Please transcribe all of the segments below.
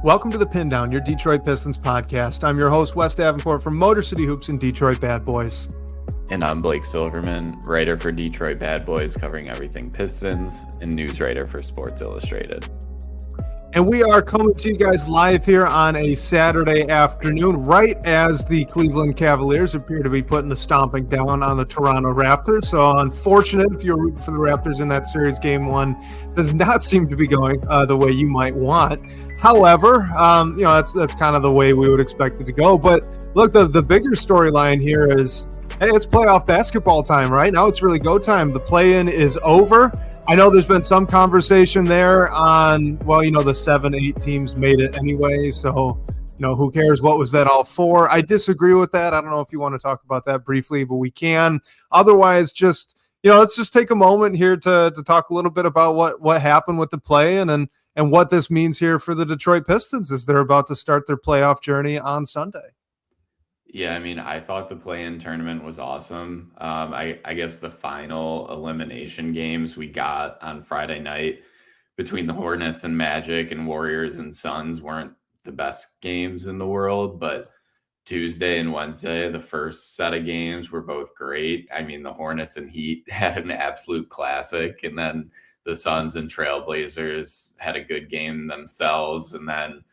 Welcome to the Pindown, your Detroit Pistons podcast. I'm your host, Wes Davenport from Motor City Hoops and Detroit Bad Boys. And I'm Blake Silverman, writer for Detroit Bad Boys, covering everything Pistons, and news writer for Sports Illustrated. And we are coming to you guys live here on a Saturday afternoon, right as the Cleveland Cavaliers appear to be putting the stomping down on the Toronto Raptors. So unfortunate if you're rooting for the Raptors in that series. Game one does not seem to be going the way you might want. However, that's kind of the way we would expect it to go. But look, the bigger storyline here is, hey, it's playoff basketball time, right? Now it's really go time. The play-in is over. I know there's been some conversation there on, the 7-8 teams made it anyway. So, who cares? What was that all for? I disagree with that. I don't know if you want to talk about that briefly, but we can. Otherwise, let's just take a moment here to talk a little bit about what happened with the play-in and what this means here for the Detroit Pistons as they're about to start their playoff journey on Sunday. Yeah, I thought the play-in tournament was awesome. I guess the final elimination games we got on Friday night between the Hornets and Magic and Warriors and Suns weren't the best games in the world, but Tuesday and Wednesday, the first set of games were both great. The Hornets and Heat had an absolute classic, and then the Suns and Trailblazers had a good game themselves, and then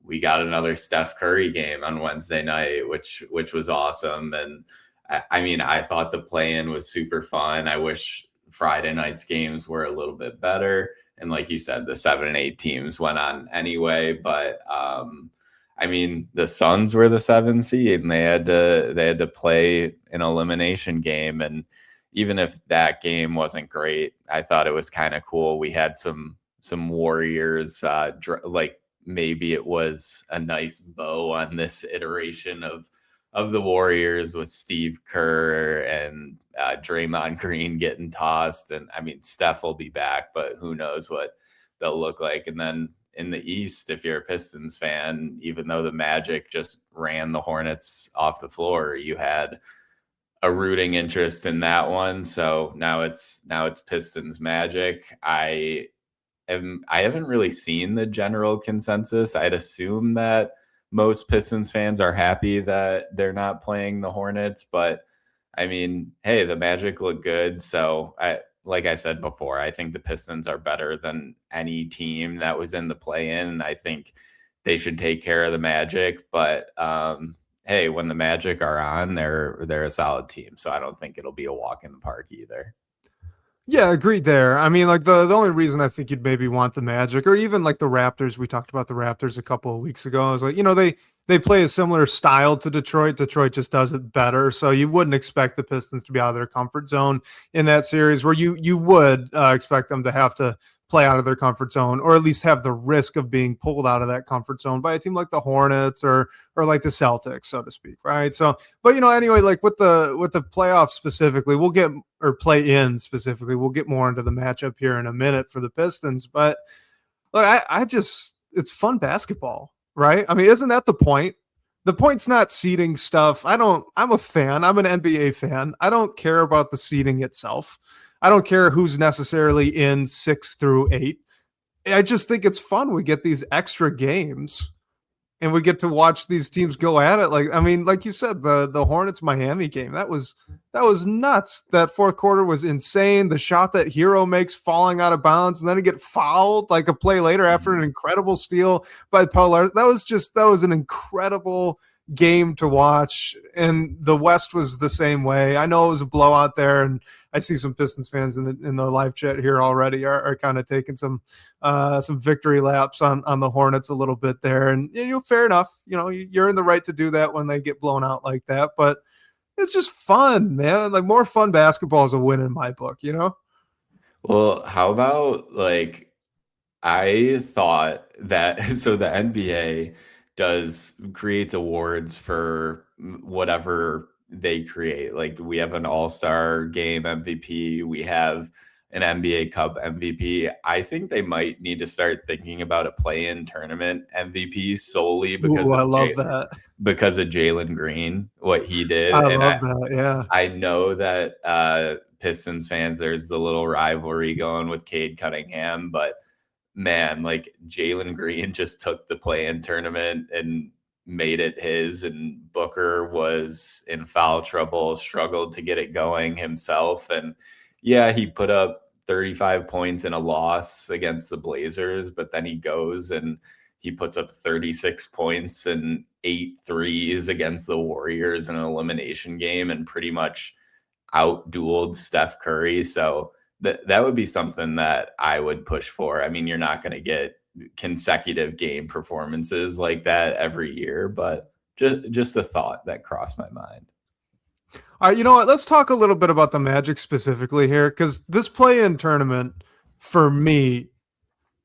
we got another Steph Curry game on Wednesday night, which was awesome. And I thought the play-in was super fun. I wish Friday night's games were a little bit better. And like you said, the 7 and 8 teams went on anyway. But the Suns were the 7 seed, and they had to play an elimination game. And even if that game wasn't great, I thought it was kind of cool. We had some Warriors maybe it was a nice bow on this iteration of the Warriors with Steve Kerr and Draymond Green getting tossed. And Steph will be back, but who knows what they'll look like. And then in the East, if you're a Pistons fan, even though the Magic just ran the Hornets off the floor, you had a rooting interest in that one. So now it's Pistons Magic. I haven't really seen the general consensus. I'd assume that most Pistons fans are happy that they're not playing the Hornets, but hey, the Magic look good. So like I said before, I think the Pistons are better than any team that was in the play-in, and I think they should take care of the Magic. But hey, when the Magic are on, they're a solid team. So I don't think it'll be a walk in the park either. Yeah, agreed there. The only reason I think you'd maybe want the Magic or even like the Raptors, we talked about the Raptors a couple of weeks ago. I was like, they play a similar style to Detroit. Detroit just does it better. So you wouldn't expect the Pistons to be out of their comfort zone in that series, where you would expect them to have to play out of their comfort zone, or at least have the risk of being pulled out of that comfort zone by a team like the Hornets or like the Celtics, so to speak, right? So, but anyway, like with the playoffs specifically, play-in specifically, we'll get more into the matchup here in a minute for the Pistons. But look, it's fun basketball, right? Isn't that the point? The point's not seeding stuff. I'm a fan. I'm an NBA fan. I don't care about the seeding itself. I don't care who's necessarily in 6 through 8. I just think it's fun. We get these extra games and we get to watch these teams go at it. Like you said, the Hornets Miami game, that was nuts. That fourth quarter was insane. The shot that Hero makes falling out of bounds and then he get fouled like a play later after an incredible steal by Paul Larson. That was an incredible game to watch, and the West was the same way. I know it was a blowout there, and I see some Pistons fans in the live chat here already are kind of taking some victory laps on the Hornets a little bit there, and fair enough. You're in the right to do that when they get blown out like that, but it's just fun, man. Like, more fun basketball is a win in my book. Well, how about I thought that so the NBA creates awards for whatever they create. Like, we have an all-star game MVP, we have an NBA Cup MVP. I think they might need to start thinking about a play-in tournament MVP solely because because of Jalen Green, what he did. I love that. Yeah, I know that Pistons fans, there's the little rivalry going with Cade Cunningham, but man, like Jalen Green just took the play-in tournament and made it his, and Booker was in foul trouble, struggled to get it going himself. And yeah, he put up 35 points in a loss against the Blazers, but then he goes and he puts up 36 points and 8 threes against the Warriors in an elimination game and pretty much out-dueled Steph Curry. So that would be something that I would push for. I mean, you're not going to get consecutive game performances like that every year, but just a thought that crossed my mind. All right, you know what? Let's talk a little bit about the Magic specifically here, because this play-in tournament for me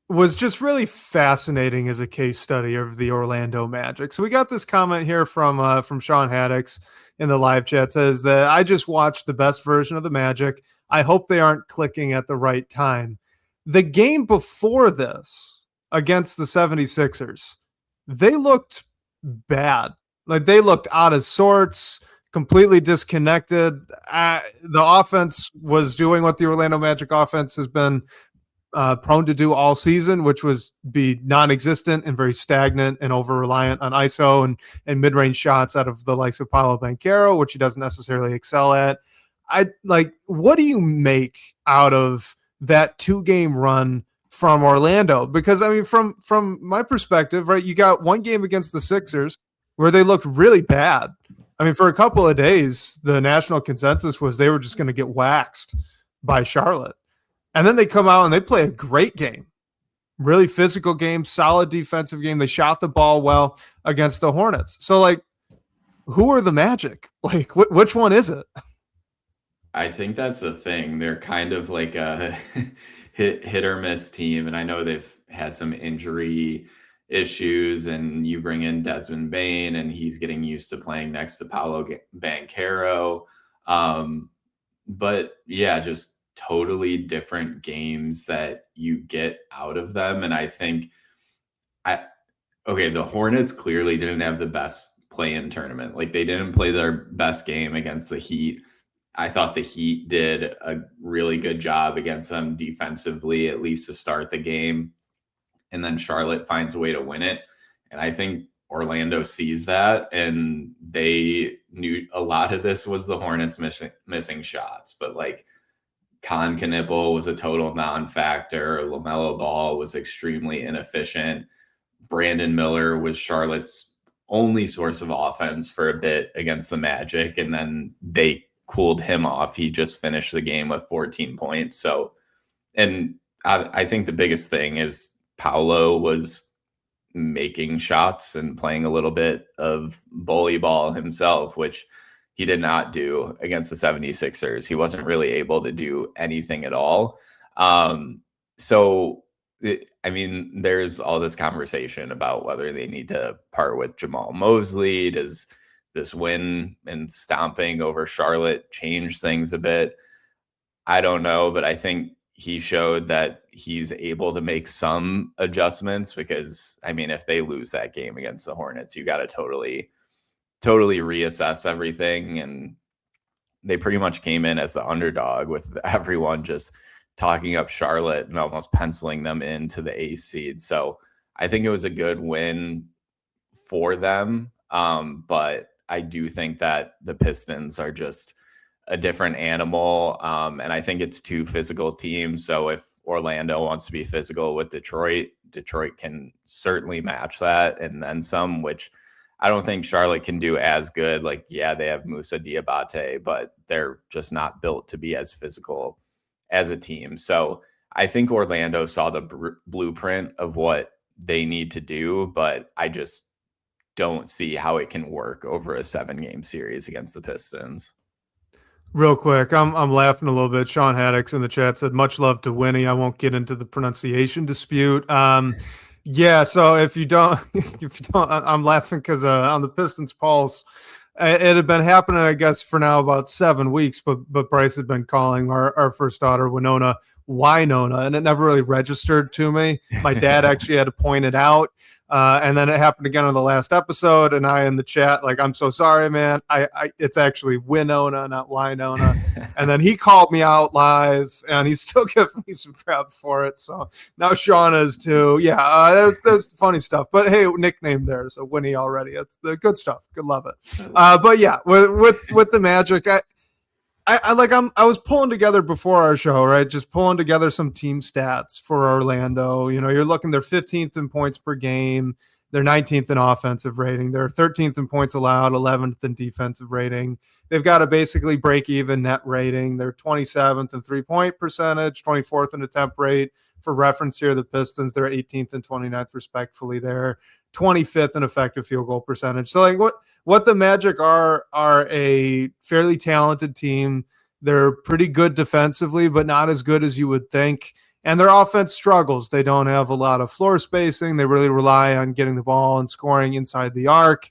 was just really fascinating as a case study of the Orlando Magic. So we got this comment here from Sean Haddix in the live chat, says that I just watched the best version of the Magic. I hope they aren't clicking at the right time. The game before this against the 76ers, they looked bad. Like they looked out of sorts, completely disconnected. The offense was doing what the Orlando Magic offense has been prone to do all season, which was be non-existent and very stagnant and over-reliant on ISO and mid-range shots out of the likes of Paolo Banchero, which he doesn't necessarily excel at. What do you make out of that 2-game run from Orlando? Because I mean, from my perspective, right, you got one game against the Sixers where they looked really bad. I mean, for a couple of days, the national consensus was they were just going to get waxed by Charlotte. And then they come out and they play a great game, really physical game, solid defensive game. They shot the ball well against the Hornets. So, like, who are the Magic? Like, which one is it? I think that's the thing. They're kind of like a hit or miss team. And I know they've had some injury issues, and you bring in Desmond Bane and he's getting used to playing next to Paolo Banchero. But yeah, just totally different games that you get out of them. And I think the Hornets clearly didn't have the best play-in tournament. Like they didn't play their best game against the Heat. I thought the Heat did a really good job against them defensively, at least to start the game. And then Charlotte finds a way to win it. And I think Orlando sees that, and they knew a lot of this was the Hornets missing shots. But like Con Knipple was a total non-factor. LaMelo Ball was extremely inefficient. Brandon Miller was Charlotte's only source of offense for a bit against the Magic, and then they cooled him off. He just finished the game with 14 points. So, and I think the biggest thing is Paolo was making shots and playing a little bit of bully ball himself, which he did not do against the 76ers. He wasn't really able to do anything at all. There's all this conversation about whether they need to part with Jamal Mosley. Does this win and stomping over Charlotte change things a bit? I don't know, but I think he showed that he's able to make some adjustments, because I mean, if they lose that game against the Hornets, you got to totally reassess everything. And they pretty much came in as the underdog, with everyone just talking up Charlotte and almost penciling them into the ace seed. So I think it was a good win for them. But I do think that the Pistons are just a different animal. And I think it's two physical teams. So if Orlando wants to be physical with Detroit can certainly match that and then some, which I don't think Charlotte can do as good. Like, yeah, they have Moussa Diabate, but they're just not built to be as physical as a team. So I think Orlando saw the blueprint of what they need to do, but I just don't see how it can work over a 7-game series against the Pistons. Real quick, I'm laughing a little bit. Sean Haddix in the chat said, "Much love to Winnie." I won't get into the pronunciation dispute. Yeah, so if you don't, I'm laughing because on the Pistons Pulse, it had been happening, I guess, for now about 7 weeks. But Bryce had been calling our first daughter Winona Winona, and it never really registered to me. My dad actually had to point it out. And then it happened again on the last episode, and I in the chat, like, I'm so sorry, man. It's actually Winona, not Winona. And then he called me out live, and he's still giving me some crap for it. So now Shauna is too. Yeah, that's funny stuff. But hey, nickname there, so Winnie already. It's the good stuff. Good, love it. But yeah, with the Magic, I was pulling together before our show, right? Just pulling together some team stats for Orlando. You know, you're looking, they're 15th in points per game. They're 19th in offensive rating. They're 13th in points allowed, 11th in defensive rating. They've got a basically break even net rating. They're 27th in 3-point percentage, 24th in attempt rate. For reference here, the Pistons, they're 18th and 29th respectfully. They're 25th in effective field goal percentage. So like what the Magic are a fairly talented team. They're pretty good defensively, but not as good as you would think. And their offense struggles. They don't have a lot of floor spacing. They really rely on getting the ball and scoring inside the arc.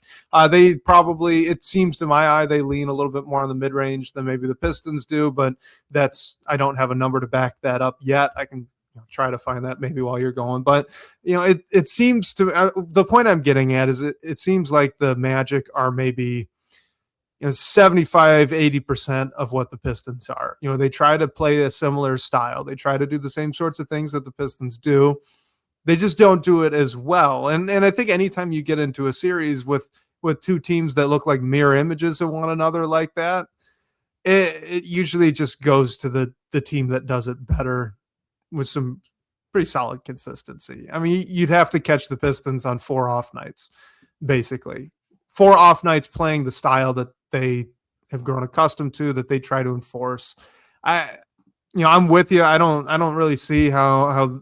They probably, it seems to my eye, they lean a little bit more on the mid-range than maybe the Pistons do, but I don't have a number to back that up yet. I can try to find that maybe while you're going. But, it seems to, the point I'm getting at is it seems like the Magic are maybe 75, 80% of what the Pistons are. They try to play a similar style. They try to do the same sorts of things that the Pistons do. They just don't do it as well. And I think anytime you get into a series with two teams that look like mirror images of one another like that, it usually just goes to the team that does it better with some pretty solid consistency. I mean, you'd have to catch the Pistons on 4 off nights, basically. 4 off nights playing the style that they have grown accustomed to, that they try to enforce. I'm with you. I don't really see how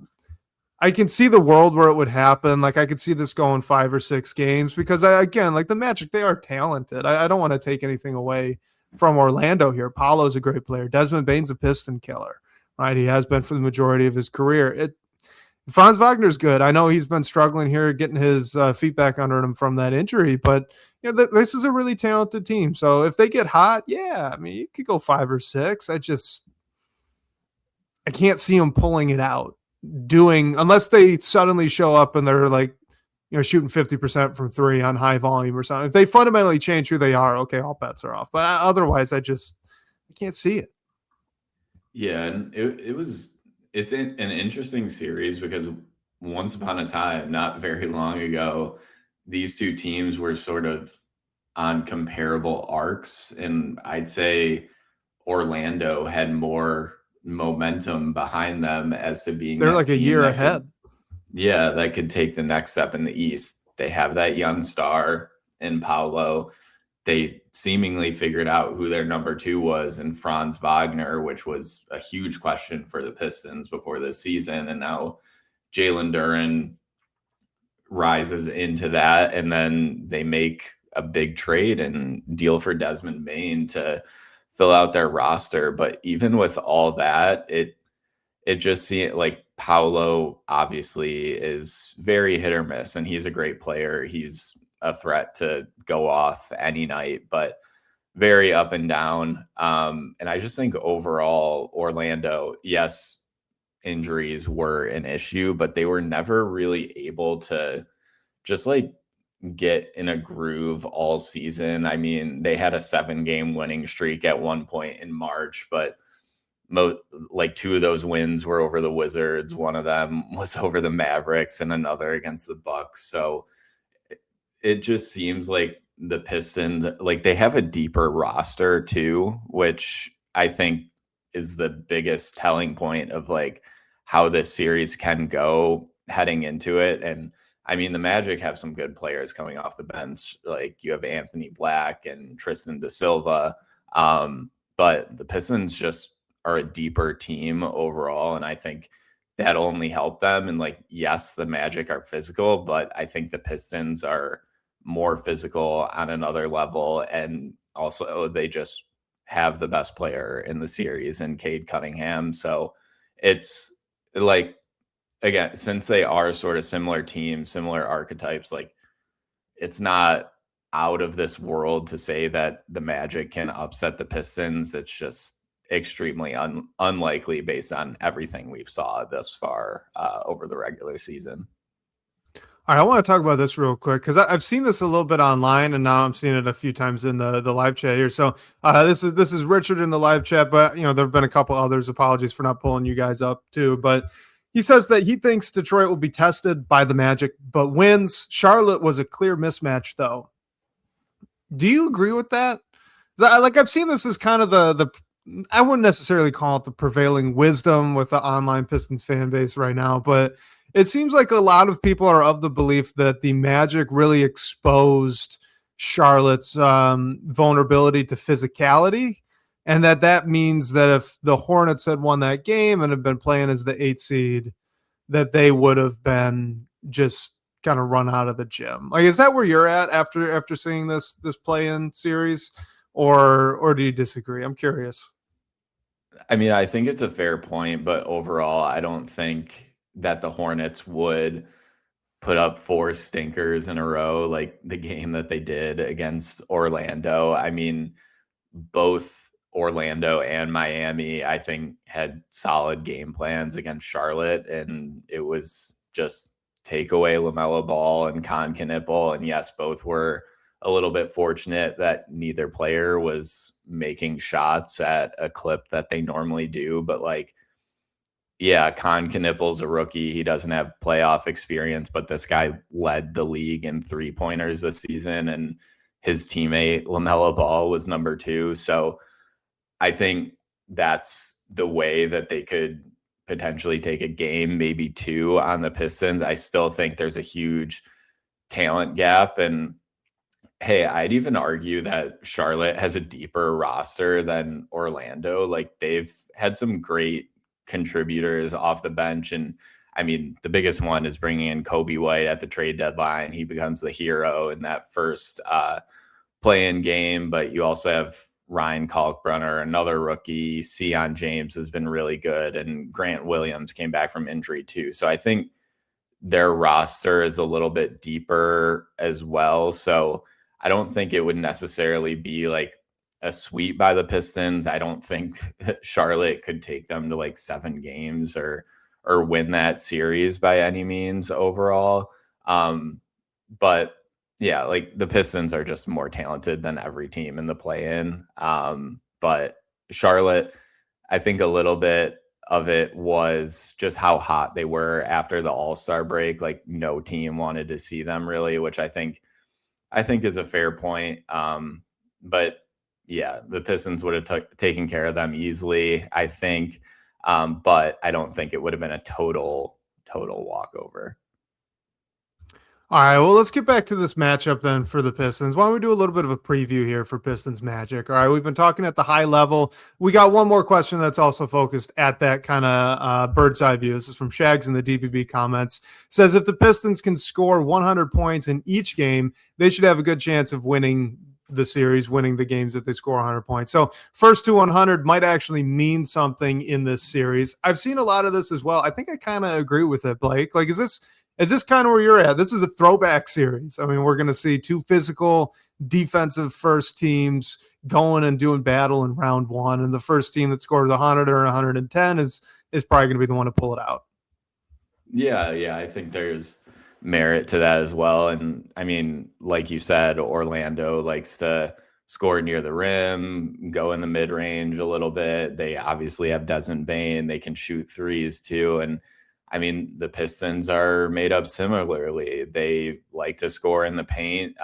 I can see the world where it would happen. Like I could see this going 5 or 6 games because again, like the Magic, they are talented. I don't want to take anything away from Orlando here. Paolo's a great player. Desmond Bane's a Piston killer, right? He has been for the majority of his career. Franz Wagner's good. I know he's been struggling here, getting his feet back under him from that injury, but this is a really talented team. So if they get hot, yeah, I mean, you could go 5 or 6. I can't see them pulling it out, unless they suddenly show up and they're like, shooting 50% from 3 on high volume or something. If they fundamentally change who they are, okay, all bets are off. But otherwise, I can't see it. Yeah, and it's an interesting series because once upon a time, not very long ago, these two teams were sort of on comparable arcs. And I'd say Orlando had more momentum behind them as to being they're like a year ahead. That could take the next step in the East. They have that young star in Paolo. They seemingly figured out who their number 2 was in Franz Wagner, which was a huge question for the Pistons before this season. And now Jalen Duren rises into that. And then they make a big trade and deal for Desmond Bane to fill out their roster. But even with all that, it just seems like Paolo obviously is very hit or miss, and he's a great player. He's a threat to go off any night, but very up and down. And I just think overall Orlando, yes, injuries were an issue, but they were never really able to just like get in a groove all season. I mean, they had a 7-game winning streak at one point in March, but 2 of those wins were over the Wizards. One of them was over the Mavericks and another against the Bucks. So it just seems like the Pistons, like they have a deeper roster too, which I think is the biggest telling point of like how this series can go heading into it. And I mean, the Magic have some good players coming off the bench. Like you have Anthony Black and Tristan da Silva. But the Pistons just are a deeper team overall. And I think that'll only help them. And like, yes, the Magic are physical, but I think the Pistons are more physical on another level. And also they just have the best player in the series in Cade Cunningham. So it's like, again, since they are sort of similar teams, similar archetypes, like it's not out of this world to say that the Magic can upset the Pistons. It's just, extremely unlikely based on everything we've saw thus far over the regular season. All right, I want to talk about this real quick because I've seen this a little bit online, and now I'm seeing it a few times in the live chat here. So this is Richard in the live chat, but there have been a couple others. Apologies for not pulling you guys up too, but he says that he thinks Detroit will be tested by the Magic, but wins. Charlotte was a clear mismatch, though. Do you agree with that? I've seen this as kind of the I wouldn't necessarily call it the prevailing wisdom with the online Pistons fan base right now, but it seems like a lot of people are of the belief that the Magic really exposed Charlotte's vulnerability to physicality, and that means that if the Hornets had won that game and had been playing as the 8th seed, that they would have been just kind of run out of the gym. Like, is that where you're at after seeing this play-in series, or do you disagree? I'm curious. I mean, I think it's a fair point, but overall, I don't think that the Hornets would put up 4 stinkers in a row like the game that they did against Orlando. I mean, both Orlando and Miami, I think, had solid game plans against Charlotte, and it was just take away LaMelo Ball and Con Knipple. And yes, both were a little bit fortunate that neither player was making shots at a clip that they normally do, but like, yeah, Con Knipple's a rookie. He doesn't have playoff experience, but this guy led the league in 3-pointers this season, and his teammate LaMelo Ball was number 2. So I think that's the way that they could potentially take a game, maybe 2 on the Pistons. I still think there's a huge talent gap. And hey, I'd even argue that Charlotte has a deeper roster than Orlando. Like, they've had some great contributors off the bench, and I mean, the biggest one is bringing in Kobe White at the trade deadline. He becomes the hero in that first play-in game, but you also have Ryan Kalkbrenner, another rookie. Sion James has been really good, and Grant Williams came back from injury too. So I think their roster is a little bit deeper as well. So I don't think it would necessarily be like a sweep by the Pistons. I don't think that Charlotte could take them to like 7 games or win that series by any means overall. But yeah, like the Pistons are just more talented than every team in the play-in. But Charlotte, I think a little bit of it was just how hot they were after the All-Star break. Like, no team wanted to see them really, which I think is a fair point. But yeah, the Pistons would have taken care of them easily, I think. But I don't think it would have been a total walkover. All right, well, let's get back to this matchup then for the Pistons. Why don't we do a little bit of a preview here for Pistons Magic? All right, we've been talking at the high level. We got one more question that's also focused at that kind of bird's eye view. This is from Shags in the DBB comments. Says, if the Pistons can score 100 points in each game, they should have a good chance of winning the series, winning the games that they score 100 points. So first to 100 might actually mean something in this series. I've seen a lot of this as well. I think I kind of agree with it, Blake. Like, is this kind of where you're at? This is a throwback series. I mean, we're going to see 2 physical defensive first teams going and doing battle in round 1. And the first team that scores 100 or 110 is probably going to be the one to pull it out. Yeah. I think there's merit to that as well. And I mean, like you said, Orlando likes to score near the rim, go in the mid range a little bit. They obviously have Desmond Bane. They can shoot threes too. And I mean, the Pistons are made up similarly. They like to score in the paint.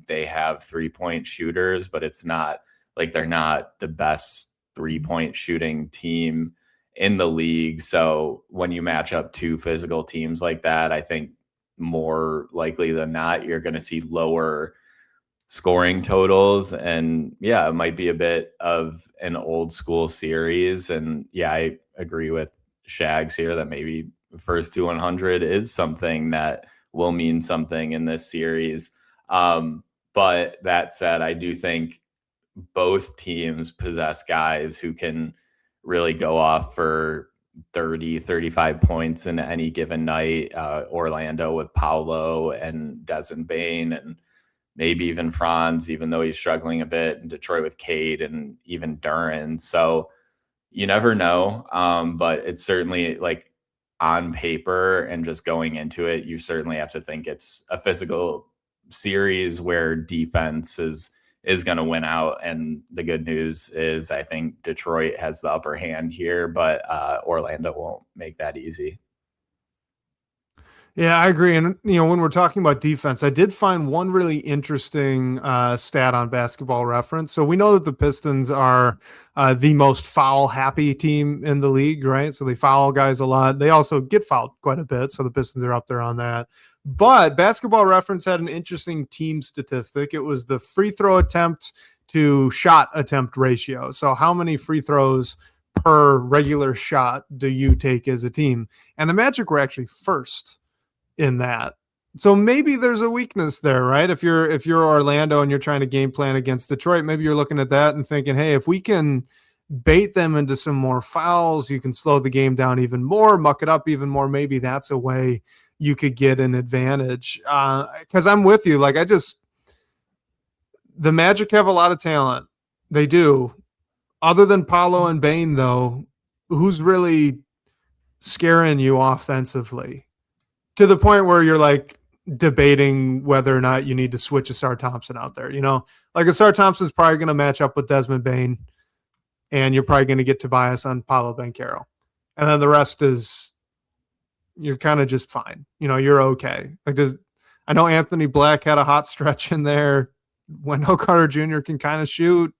They have 3-point shooters, but it's not like they're not the best 3-point shooting team in the league. So when you match up 2 physical teams like that, I think more likely than not, you're going to see lower scoring totals. And yeah, it might be a bit of an old school series. And yeah, I agree with Shags here that maybe first to 100 is something that will mean something in this series. But that said, I do think both teams possess guys who can really go off for 30, 35 points in any given night. Orlando with Paolo and Desmond Bane, and maybe even Franz, even though he's struggling a bit, and Detroit with Cade and even Duran. So you never know. But it's certainly like on paper and just going into it, you certainly have to think it's a physical series where defense is going to win out. And the good news is I think Detroit has the upper hand here, but Orlando won't make that easy. Yeah, I agree. And, when we're talking about defense, I did find one really interesting stat on Basketball Reference. So we know that the Pistons are the most foul happy team in the league, right? So they foul guys a lot. They also get fouled quite a bit. So the Pistons are up there on that. But Basketball Reference had an interesting team statistic. It was the free throw attempt to shot attempt ratio. So how many free throws per regular shot do you take as a team? And the Magic were actually first in that. So maybe there's a weakness there, right? If you're Orlando and you're trying to game plan against Detroit, maybe you're looking at that and thinking, hey, if we can bait them into some more fouls, you can slow the game down even more, muck it up even more. Maybe that's a way you could get an advantage. Because I'm with you. Like, the Magic have a lot of talent. They do. Other than Paolo and Bane, though, who's really scaring you offensively? To the point where you're like debating whether or not you need to switch Asar Thompson out there. Like Asar Thompson's probably going to match up with Desmond Bane, and you're probably going to get Tobias on Paolo Banchero. And then the rest is you're kind of just fine. You're okay. I know Anthony Black had a hot stretch in there. Wendell Carter Jr. can kind of shoot.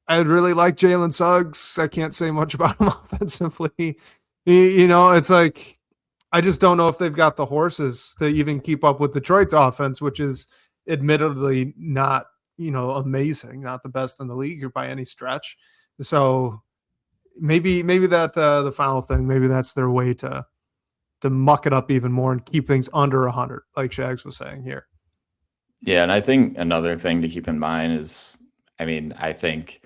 I'd really like Jalen Suggs. I can't say much about him offensively. It's like, I just don't know if they've got the horses to even keep up with Detroit's offense, which is admittedly not, amazing, not the best in the league by any stretch. So maybe that the final thing, maybe that's their way to muck it up even more and keep things under 100, like Shags was saying here. Yeah, and I think another thing to keep in mind is, I think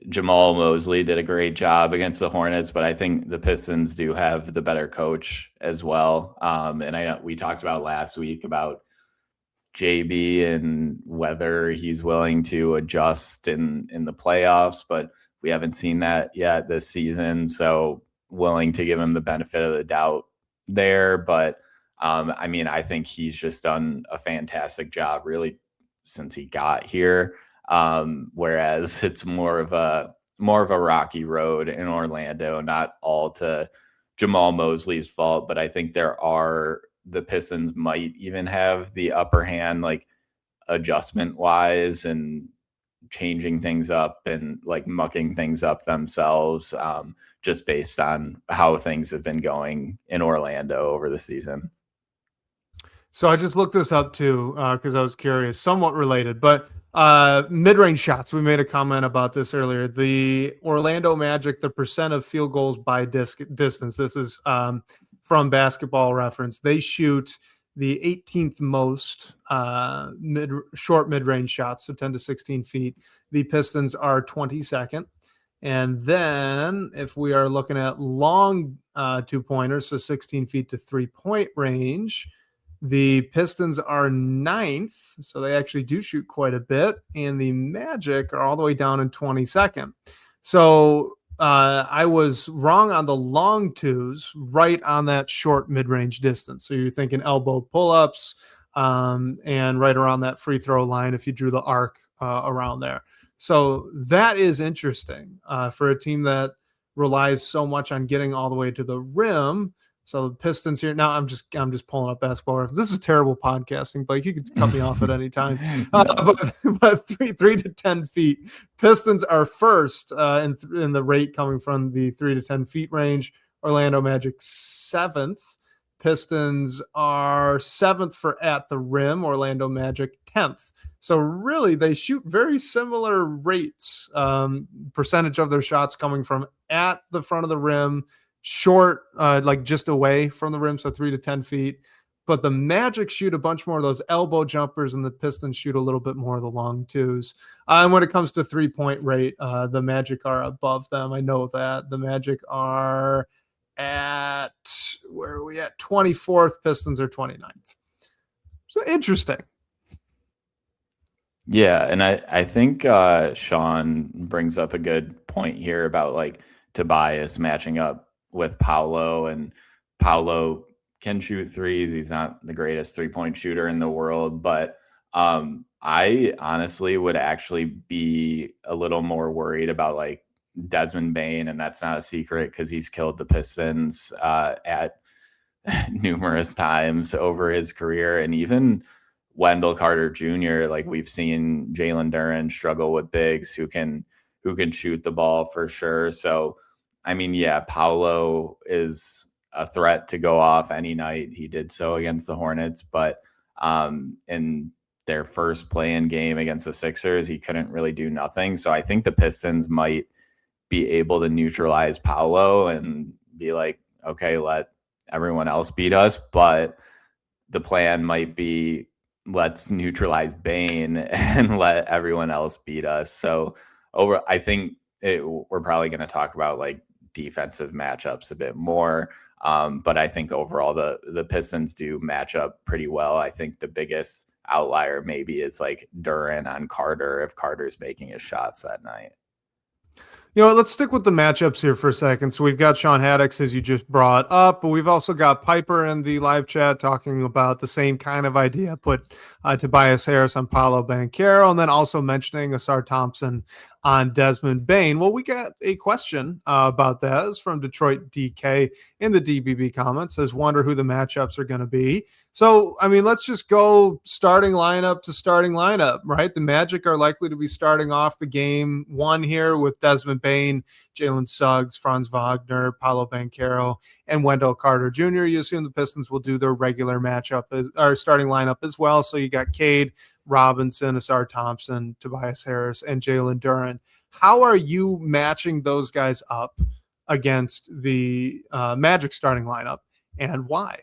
Jamal Mosley did a great job against the Hornets, but I think the Pistons do have the better coach as well. And I know we talked about last week about JB and whether he's willing to adjust in the playoffs, but we haven't seen that yet this season. So willing to give him the benefit of the doubt there. But I think he's just done a fantastic job really since he got here. Whereas it's more of a rocky road in Orlando, not all to Jamal Mosley's fault, but I think the Pistons might even have the upper hand, like adjustment wise and changing things up and like mucking things up themselves, just based on how things have been going in Orlando over the season. So I just looked this up too, because I was curious, somewhat related, but mid-range shots. We made a comment about this earlier. The Orlando Magic, the percent of field goals by distance. This is from Basketball Reference. They shoot the 18th most short mid-range shots, so 10 to 16 feet. The Pistons are 22nd. And then if we are looking at long two-pointers, so 16 feet to three-point range, the Pistons are 9th, so they actually do shoot quite a bit, and the Magic are all the way down in 22nd. So I was wrong on the long twos, right on that short mid-range distance. So you're thinking elbow pull-ups and right around that free throw line if you drew the arc around there. So that is interesting for a team that relies so much on getting all the way to the rim. So the Pistons here now. I'm just pulling up Basketball Reference. This is terrible podcasting, Blake. You could cut me off at any time. But 3 to 10 feet. Pistons are first in the rate coming from the 3 to 10 feet range. Orlando Magic 7th. Pistons are 7th for at the rim. Orlando Magic 10th. So really, they shoot very similar rates. Percentage of their shots coming from at the front of the rim. Short, like just away from the rim, so 3 to 10 feet. But the Magic shoot a bunch more of those elbow jumpers, and the Pistons shoot a little bit more of the long twos. And when it comes to three-point rate, the Magic are above them. I know that. The Magic are at, where are we at? 24th. Pistons are 29th. So interesting. Yeah, and I think Sean brings up a good point here about like Tobias matching up with Paolo, and Paolo can shoot threes. He's not the greatest 3-point shooter in the world, but I honestly would actually be a little more worried about like Desmond Bane, and that's not a secret because he's killed the Pistons at numerous times over his career, and even Wendell Carter Jr. Like we've seen Jalen Duren struggle with bigs who can shoot the ball for sure. So I mean, yeah, Paolo is a threat to go off any night. He did so against the Hornets, but in their first play-in game against the Sixers, he couldn't really do nothing. So I think the Pistons might be able to neutralize Paolo and be like, okay, let everyone else beat us, but the plan might be let's neutralize Bane and let everyone else beat us. So I think we're probably going to talk about like defensive matchups a bit more. But I think overall the Pistons do match up pretty well. I think the biggest outlier maybe is like Duren on Carter if Carter's making his shots that night. You know, let's stick with the matchups here for a second. So we've got Sean Haddix, as you just brought up, but we've also got Piper in the live chat talking about the same kind of idea. Put Tobias Harris on Paolo Banchero, and then also mentioning Asar Thompson on Desmond Bane. Well, we got a question about that. It's from Detroit DK in the DBB comments. Says, wonder who the matchups are going to be. So, I mean, let's just go starting lineup to starting lineup, right? The Magic are likely to be starting off the game one here with Desmond Bane, Jalen Suggs, Franz Wagner, Paolo Banchero, and Wendell Carter Jr. You assume the Pistons will do their regular matchup or starting lineup as well. So you got Cade, Robinson, Asar Thompson, Tobias Harris, and Jalen Duren. How are you matching those guys up against the Magic starting lineup, and why?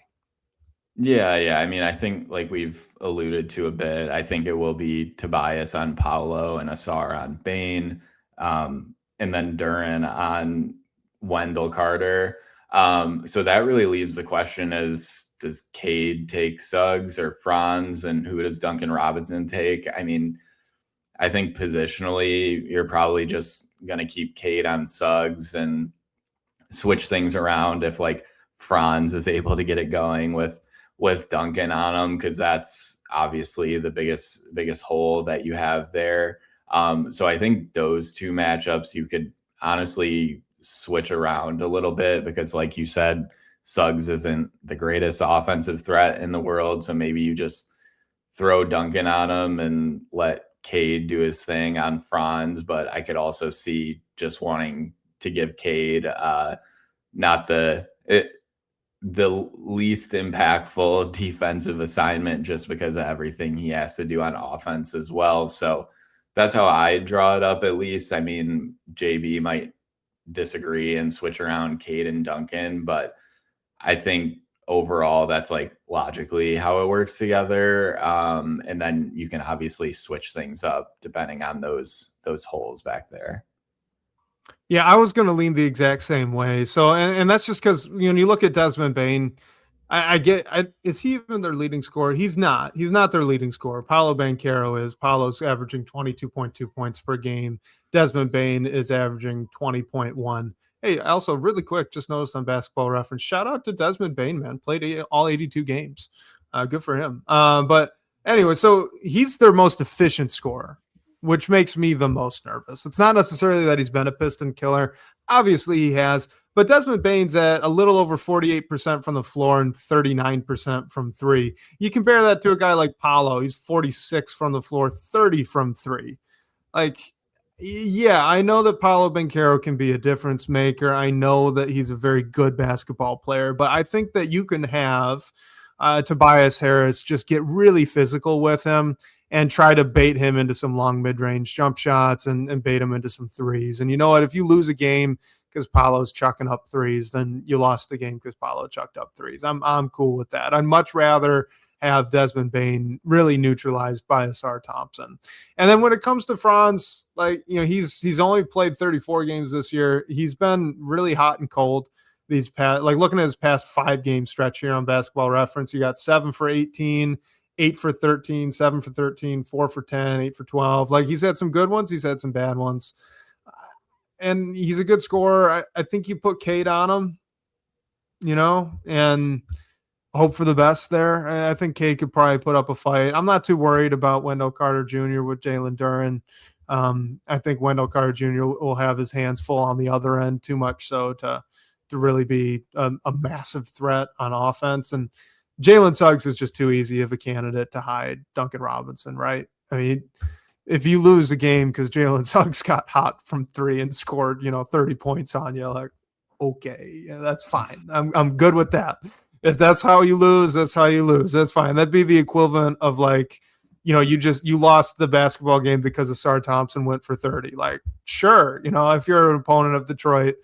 Yeah. I mean, I think like we've alluded to a bit, I think it will be Tobias on Paolo and Asar on Bane, and then Duren on Wendell Carter. So that really leaves the question as does Cade take Suggs or Franz, and who does Duncan Robinson take? I mean, I think positionally, you're probably just going to keep Cade on Suggs and switch things around if like Franz is able to get it going with Duncan on him, because that's obviously the biggest hole that you have there. So I think those two matchups you could honestly switch around a little bit because, like you said, Suggs isn't the greatest offensive threat in the world. So maybe you just throw Duncan on him and let Cade do his thing on Franz. But I could also see just wanting to give Cade not the least impactful defensive assignment just because of everything he has to do on offense as well. So that's how I draw it up, at least. I mean, JB might disagree and switch around Cade and Duncan, but I think overall that's like logically how it works together. And then you can obviously switch things up depending on those holes back there. Yeah, I was going to lean the exact same way. So, and that's just because when you look at Desmond Bane, is he even their leading scorer? He's not. He's not their leading scorer. Paolo Banchero is. Paolo's averaging 22.2 points per game. Desmond Bane is averaging 20.1. Hey, also really quick, just noticed on Basketball Reference, shout out to Desmond Bane, man. Played all 82 games. Good for him. But anyway, so he's their most efficient scorer, which makes me the most nervous. It's not necessarily that he's been a Piston killer. Obviously he has, but Desmond Bane's at a little over 48% from the floor and 39% from three. You compare that to a guy like Paolo. He's 46 from the floor, 30 from three. Like, yeah, I know that Paolo Banchero can be a difference maker. I know that he's a very good basketball player, but I think that you can have Tobias Harris just get really physical with him and try to bait him into some long mid-range jump shots and bait him into some threes. And you know what? If you lose a game because Paolo's chucking up threes, then you lost the game because Paolo chucked up threes. I'm cool with that. I'd much rather have Desmond Bane really neutralized by Asar Thompson. And then when it comes to Franz, like, you know, he's only played 34 games this year. He's been really hot and cold these past, like looking at his past 5 game stretch here on Basketball Reference, you got 7 for 18, 8 for 13, 7 for 13, 4 for 10, 8 for 12. Like, he's had some good ones. He's had some bad ones. And he's a good scorer. I think you put Cade on him, and hope for the best there. I think Cade could probably put up a fight. I'm not too worried about Wendell Carter Jr. with Jalen Duren. I think Wendell Carter Jr. will have his hands full on the other end, too much so to really be a massive threat on offense. And Jalen Suggs is just too easy of a candidate to hide Duncan Robinson, right? I mean, if you lose a game because Jalen Suggs got hot from 3 and scored, 30 points on you, like, okay, that's fine. I'm good with that. If that's how you lose, that's how you lose. That's fine. That'd be the equivalent of like, you lost the basketball game because Asar Thompson went for 30. Like, sure, if you're an opponent of Detroit,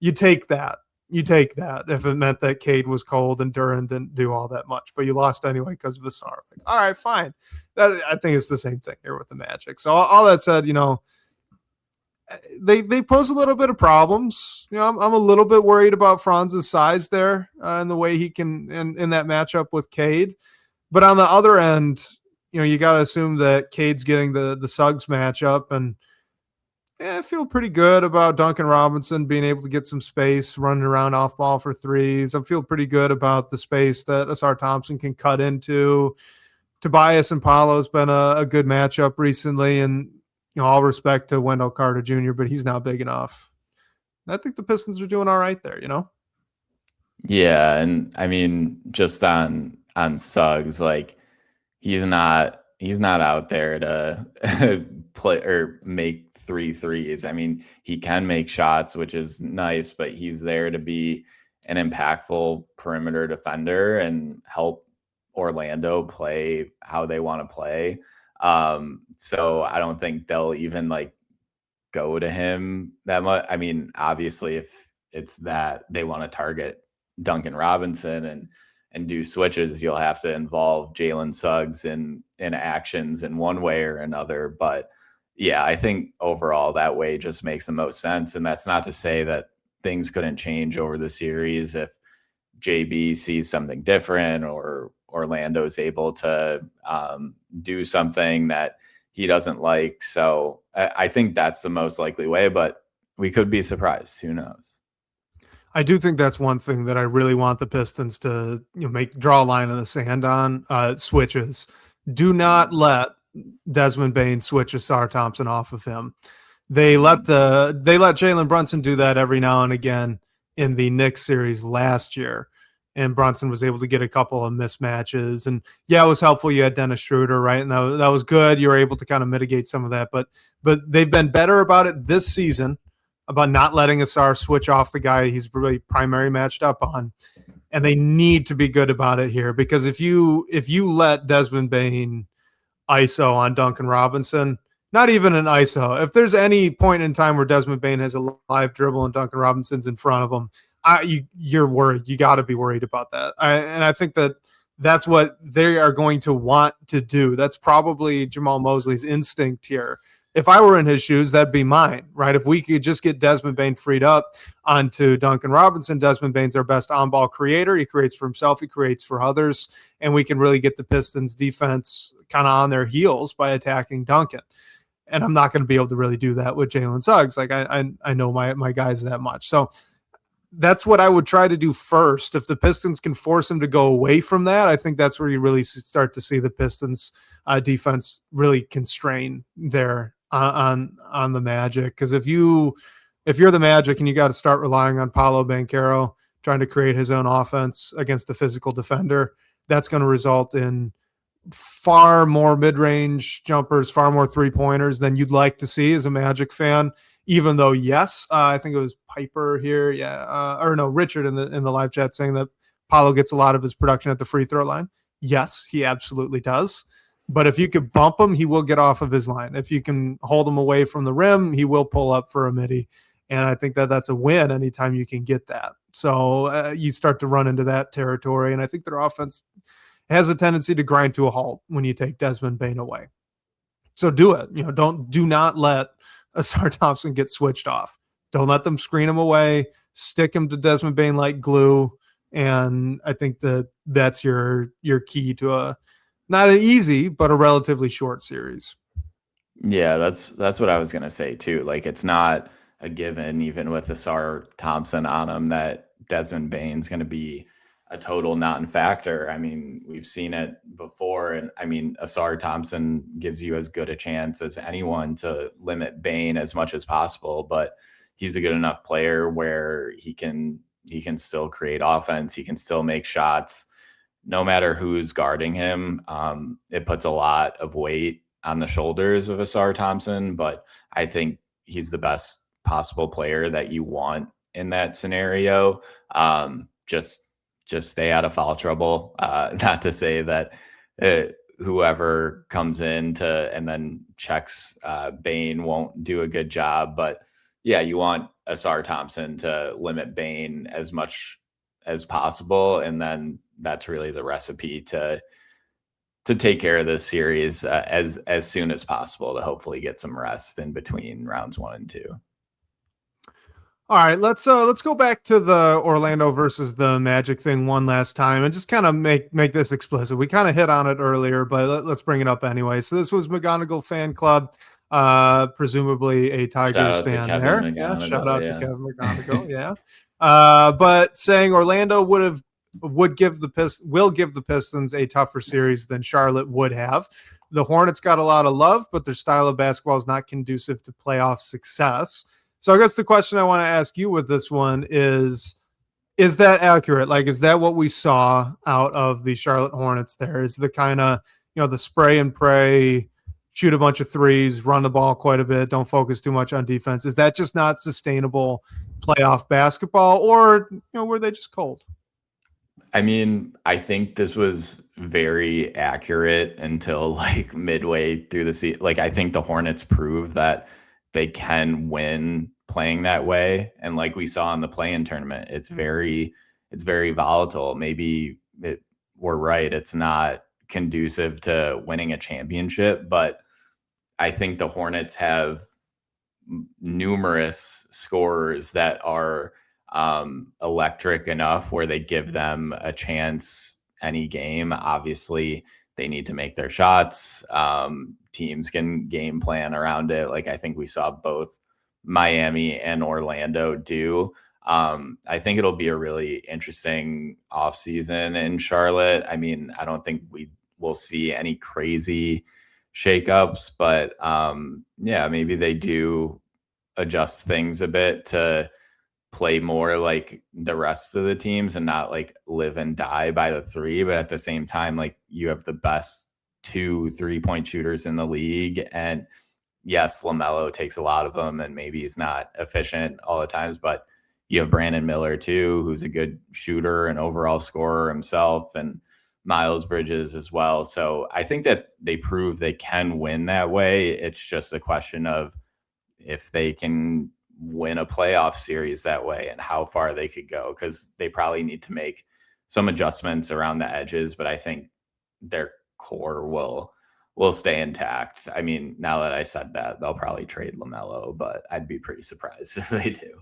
you take that. You take that if it meant that Cade was cold and Duren didn't do all that much, but you lost anyway because of Asar. Like, all right, fine. I think it's the same thing here with the Magic. So all that said, they pose a little bit of problems. I'm a little bit worried about Franz's size there and the way he can in that matchup with Cade. But on the other end, you got to assume that Cade's getting the Suggs matchup, and I feel pretty good about Duncan Robinson being able to get some space, running around off ball for threes. I feel pretty good about the space that Asar Thompson can cut into. Tobias and Paolo's been a good matchup recently, and all respect to Wendell Carter Jr., but he's not big enough. I think the Pistons are doing all right there, Yeah, and I mean, just on Suggs, like, he's not out there to play or make 3 threes. I mean, he can make shots, which is nice, but he's there to be an impactful perimeter defender and help Orlando play how they want to play. So I don't think they'll even like go to him that much. I mean, obviously, if it's that they want to target Duncan Robinson and do switches, you'll have to involve Jalen Suggs in actions in one way or another. But yeah, I think overall that way just makes the most sense. And that's not to say that things couldn't change over the series if JB sees something different or Orlando's able to do something that he doesn't like. So I think that's the most likely way, but we could be surprised. Who knows? I do think that's one thing that I really want the Pistons to draw a line in the sand on. Switches. Do not let Desmond Bane switch Asar Thompson off of him. They let Jalen Brunson do that every now and again in the Knicks series last year, and Brunson was able to get a couple of mismatches. And yeah, it was helpful. You had Dennis Schroeder, right? And that was good. You were able to kind of mitigate some of that, but they've been better about it this season, about not letting Asar switch off the guy he's really primary matched up on. And they need to be good about it here, because if you let Desmond Bane ISO on Duncan Robinson, not even an ISO, if there's any point in time where Desmond Bane has a live dribble and Duncan Robinson's in front of him, you're worried. You got to be worried about that. And I think that's what they are going to want to do. That's probably Jamal Mosley's instinct here. If I were in his shoes, that'd be mine, right? If we could just get Desmond Bane freed up onto Duncan Robinson, Desmond Bane's our best on-ball creator. He creates for himself. He creates for others. And we can really get the Pistons defense kind of on their heels by attacking Duncan. And I'm not going to be able to really do that with Jalen Suggs. Like, I know my guys that much. So that's what I would try to do first. If the Pistons can force him to go away from that, I think that's where you really start to see the Pistons defense really constrain there on the Magic. Because if you're the Magic and you got to start relying on Paolo Banchero trying to create his own offense against a physical defender, that's going to result in far more mid-range jumpers, far more three-pointers than you'd like to see as a Magic fan. Even though, yes, I think it was Piper here, Richard in the live chat saying that Paolo gets a lot of his production at the free throw line. Yes, he absolutely does. But if you could bump him, he will get off of his line. If you can hold him away from the rim, he will pull up for a midi. And I think that's a win anytime you can get that. So you start to run into that territory. And I think their offense has a tendency to grind to a halt when you take Desmond Bane away. So do it. Do not let Asar Thompson get switched off. Don't let them screen him away. Stick him to Desmond Bane like glue. And I think that's your key to not an easy, but a relatively short series. Yeah, that's what I was gonna say too. Like it's not a given, even with Asar Thompson on him, that Desmond Bane's gonna be a total non-factor. I mean, we've seen it before, and I mean, Asar Thompson gives you as good a chance as anyone to limit Bane as much as possible, but he's a good enough player where he can still create offense, he can still make shots, no matter who's guarding him. It puts a lot of weight on the shoulders of Asar Thompson, but I think he's the best possible player that you want in that scenario. Just stay out of foul trouble. Not to say that whoever comes in to and then checks Bane won't do a good job, but yeah, you want Asar Thompson to limit Bane as much as possible, and then that's really the recipe to take care of this series as soon as possible to hopefully get some rest in between rounds 1 and 2. All right, let's go back to the Orlando versus the Magic thing one last time and just kind of make this explicit. We kind of hit on it earlier, but let's bring it up anyway. So this was McGonigal fan club, presumably a Tigers fan there. Yeah, shout out to Kevin McGonigal. Yeah, but saying Orlando will give the Pistons a tougher series than Charlotte would have. The Hornets got a lot of love, but their style of basketball is not conducive to playoff success. So I guess the question I want to ask you with this one is that accurate? Like, is that what we saw out of the Charlotte Hornets there? Is the kind of, the spray and pray, shoot a bunch of threes, run the ball quite a bit, don't focus too much on defense? Is that just not sustainable playoff basketball, or, were they just cold? I mean, I think this was very accurate until like midway through the season. Like, I think the Hornets proved that they can win playing that way. And like we saw in the play-in tournament, it's very volatile. Maybe we're right. It's not conducive to winning a championship, but I think the Hornets have numerous scorers that are electric enough where they give them a chance any game. Obviously, they need to make their shots. Teams can game plan around it. Like I think we saw both Miami and Orlando do. I think it'll be a really interesting offseason in Charlotte. I mean, I don't think we will see any crazy shakeups, but yeah, maybe they do adjust things a bit to play more like the rest of the teams and not like live and die by the three. But at the same time, like you have the best 2 3-point shooters in the league. And yes, LaMelo takes a lot of them and maybe he's not efficient all the times, but you have Brandon Miller too, who's a good shooter and overall scorer himself, and Miles Bridges as well. So I think that they prove they can win that way. It's just a question of if they can win a playoff series that way and how far they could go, because they probably need to make some adjustments around the edges, but I think their core will stay intact. I mean, now that I said that, they'll probably trade LaMelo, but I'd be pretty surprised if they do.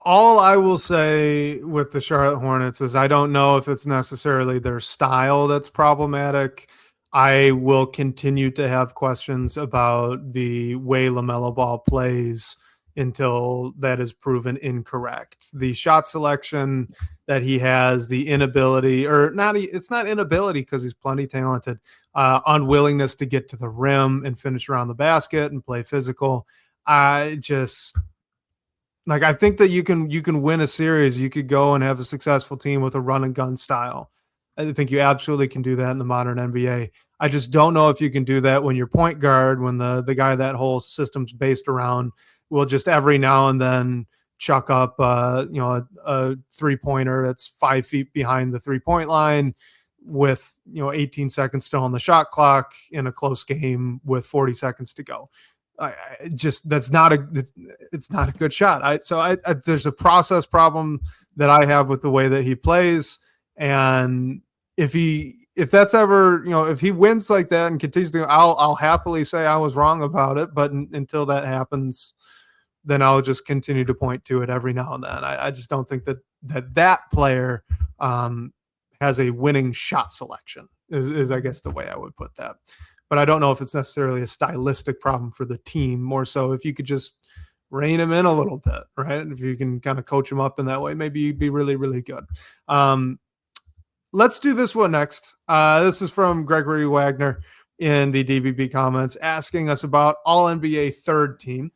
All I will say with the Charlotte Hornets is I don't know if it's necessarily their style that's problematic. I will continue to have questions about the way LaMelo Ball plays until that is proven incorrect. The shot selection that he has, the inability, or not, it's not inability because he's plenty talented, unwillingness to get to the rim and finish around the basket and play physical. I think that you can win a series. You could go and have a successful team with a run and gun style. I think you absolutely can do that in the modern NBA. I just don't know if you can do that when you're point guard, when the guy that whole system's based around will just every now and then chuck up a 3-pointer that's 5 feet behind the 3-point line with 18 seconds still on the shot clock in a close game with 40 seconds to go. It's not a good shot. There's a process problem that I have with the way that he plays, and if that's ever, if he wins like that and continues to, I'll happily say I was wrong about it. But until that happens, then I'll just continue to point to it every now and then. I just don't think that player has a winning shot selection. is I guess the way I would put that. But I don't know if it's necessarily a stylistic problem for the team. More so if you could just rein him in a little bit, right? If you can kind of coach him up in that way, maybe you'd be really, really good. Let's do this one next. This is from Gregory Wagner in the DBB comments asking us about All-NBA third team.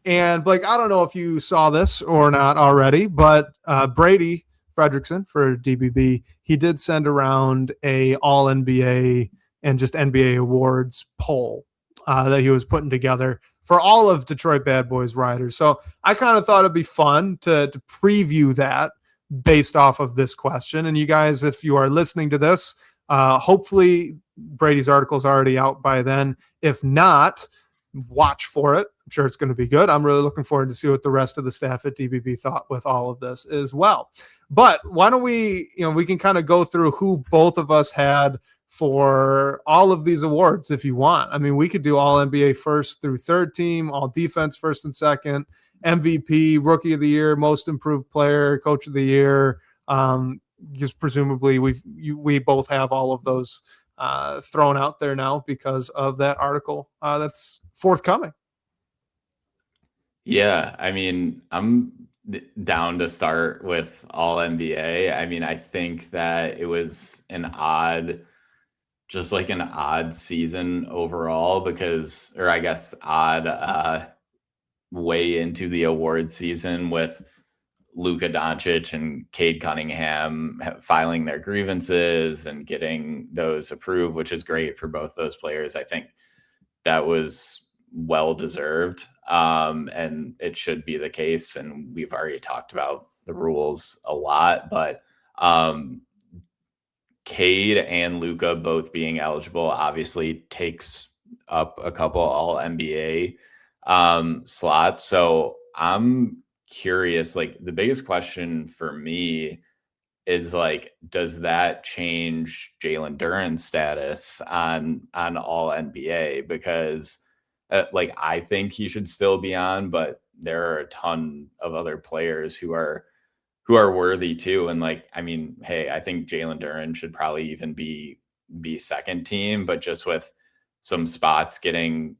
And Blake, I don't know if you saw this or not already, but Brady Fredrickson for DBB, he did send around a All-NBA and just NBA awards poll that he was putting together for all of Detroit Bad Boys riders. So I kind of thought it'd be fun to preview that based off of this question. And you guys, if you are listening to this, hopefully Brady's article is already out by then. If not, watch for it. I'm sure it's going to be good. I'm really looking forward to see what the rest of the staff at DBB thought with all of this as well. But why don't we can kind of go through who both of us had for all of these awards if you want. I mean, we could do all NBA first through third team, all defense first and second, MVP, rookie of the year, most improved player, coach of the year. Just presumably we both have all of those thrown out there now because of that article that's forthcoming. Yeah, I mean, I'm down to start with all NBA. I mean, I think that it was an odd season overall because, or I guess odd way into the award season with Luka Doncic and Cade Cunningham filing their grievances and getting those approved, which is great for both those players. I think that was well-deserved, and it should be the case. And we've already talked about the rules a lot, but Cade and Luka both being eligible obviously takes up a couple all NBA slots. So I'm curious, like the biggest question for me is like, does that change Jalen Duren's status on all NBA? Because like, I think he should still be on, but there are a ton of other players who are worthy too. And like, I mean, hey, I think Jalen Duren should probably even be second team, but just with some spots getting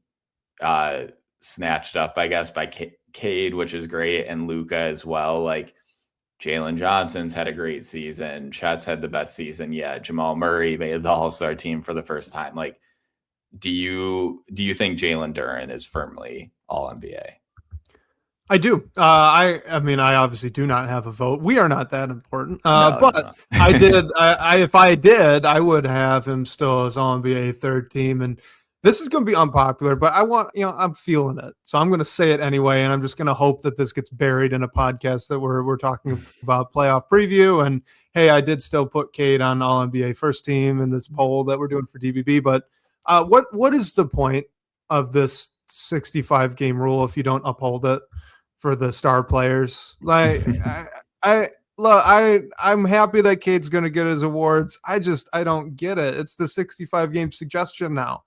snatched up, I guess, by Cade, which is great, and Luka as well. Like Jalen Johnson's had a great season. Chet's had the best season yet. Jamal Murray made the All-Star team for the first time. Like, do you think Jalen Duren is firmly all NBA? I do. I mean, I obviously do not have a vote. We are not that important. But I did. If I did, I would have him still as all NBA third team. And this is going to be unpopular, but I'm feeling it. So I'm going to say it anyway. And I'm just going to hope that this gets buried in a podcast that we're talking about playoff preview. And hey, I did still put Cade on all NBA first team in this poll that we're doing for DBB. But what is the point of this 65 game rule if you don't uphold it for the star players? Like, I'm happy that Cade's going to get his awards. I don't get it. It's the 65 game suggestion now.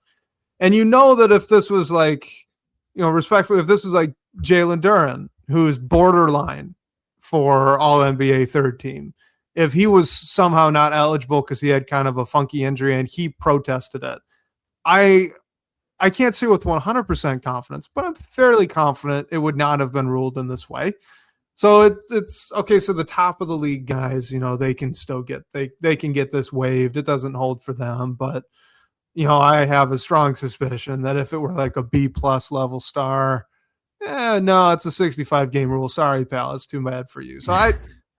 And you know that if this was like, respectfully, if this was like Jalen Duren, who's borderline for all NBA third team, if he was somehow not eligible because he had kind of a funky injury and he protested it, I can't say with 100% confidence, but I'm fairly confident it would not have been ruled in this way. So it's okay. So the top of the league guys, they can still they can get this waived. It doesn't hold for them, but I have a strong suspicion that if it were like a B+ level star, no, it's a 65 game rule. Sorry, pal, it's too bad for you. So I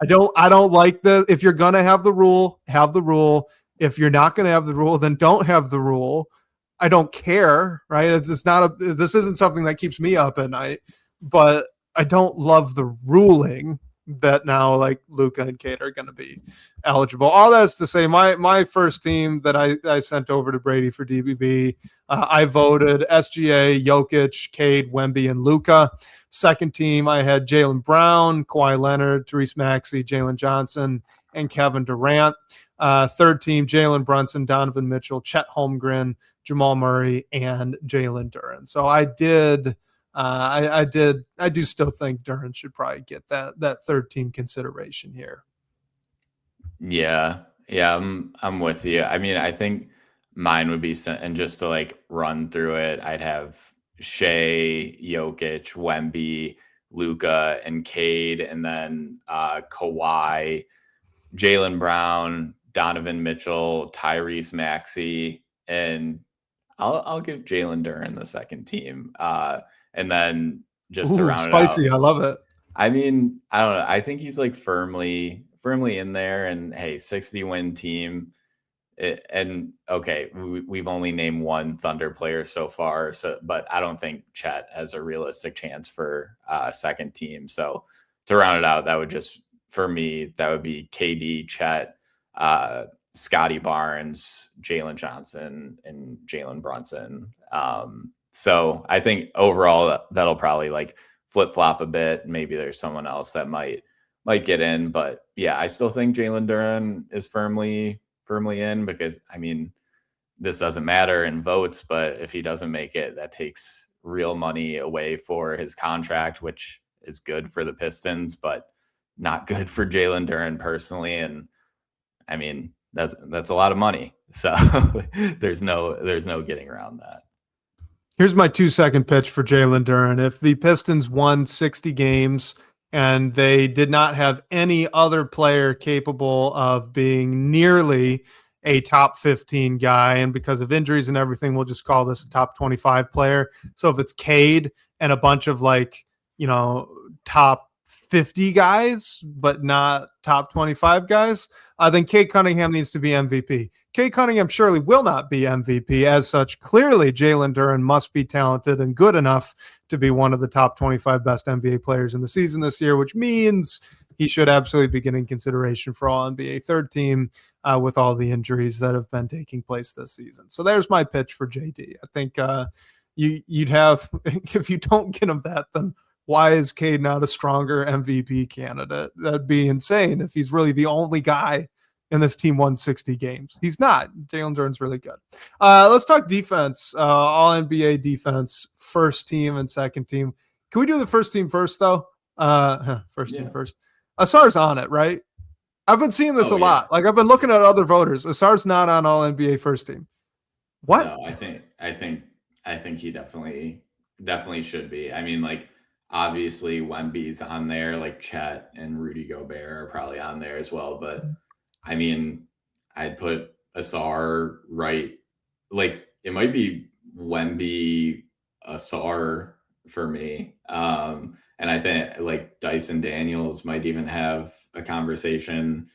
don't like the. If you're gonna have the rule, have the rule. If you're not gonna have the rule, then don't have the rule. I don't care, right? This isn't something that keeps me up at night, but I don't love the ruling that now like Luka and Cade are going to be eligible. All that's to say, my first team that I sent over to Brady for DBB, I voted SGA, Jokic, Cade, Wemby, and Luka. Second team, I had Jaylen Brown, Kawhi Leonard, Therese Maxey, Jalen Johnson, and Kevin Durant. Third team, Jalen Brunson, Donovan Mitchell, Chet Holmgren, Jamal Murray, and Jalen Duren. So I did. I do still think Duren should probably get that third team consideration here. Yeah, I'm with you. I mean, I think mine would be, and just to like run through it, I'd have Shea, Jokic, Wemby, Luka, and Cade, and then Kawhi, Jaylen Brown, Donovan Mitchell, Tyrese Maxey, and I'll give Jalen Duren the second team. And then just to round it out, spicy. I love it. I mean, I don't know. I think he's like firmly in there. And hey, 60-win team. And okay, we've only named one Thunder player so far. So, but I don't think Chet has a realistic chance for second team. So to round it out, that would just, for me, that would be KD, Chet, Scotty Barnes, Jalen Johnson, and Jalen Brunson. So I think overall that'll probably like flip flop a bit. Maybe there's someone else that might get in, but yeah, I still think Jalen Duren is firmly in, because I mean, this doesn't matter in votes, but if he doesn't make it, that takes real money away for his contract, which is good for the Pistons, but not good for Jalen Duren personally. And I mean, that's a lot of money. So there's no getting around that. Here's my 2-second pitch for Jalen Duren. If the Pistons won 60 games and they did not have any other player capable of being nearly a top 15 guy, and because of injuries and everything, we'll just call this a top 25 player. So if it's Cade and a bunch of like, top 50 guys, but not top 25 guys, then Cade Cunningham needs to be MVP. Cade Cunningham surely will not be MVP. As such, clearly Jalen Duren must be talented and good enough to be one of the top 25 best NBA players in the season this year, which means he should absolutely be getting consideration for all NBA third team with all the injuries that have been taking place this season. So there's my pitch for JD. I think you'd have, if you don't get him that, then why is Cade not a stronger MVP candidate? That'd be insane if he's really the only guy in this team won 60 games. He's not. Jalen Duren's really good. Let's talk defense. All NBA defense, first team and second team. Can we do the first team first, though? Team first. Asar's on it, right? I've been seeing this a lot. Like, I've been looking at other voters. Asar's not on all NBA first team. What? No, I think he definitely should be. I mean, like, obviously Wemby's on there, like Chet and Rudy Gobert are probably on there as well. But I mean, I'd put Asar right. Like, it might be Wemby, Asar for me. And I think like Dyson Daniels might even have a conversation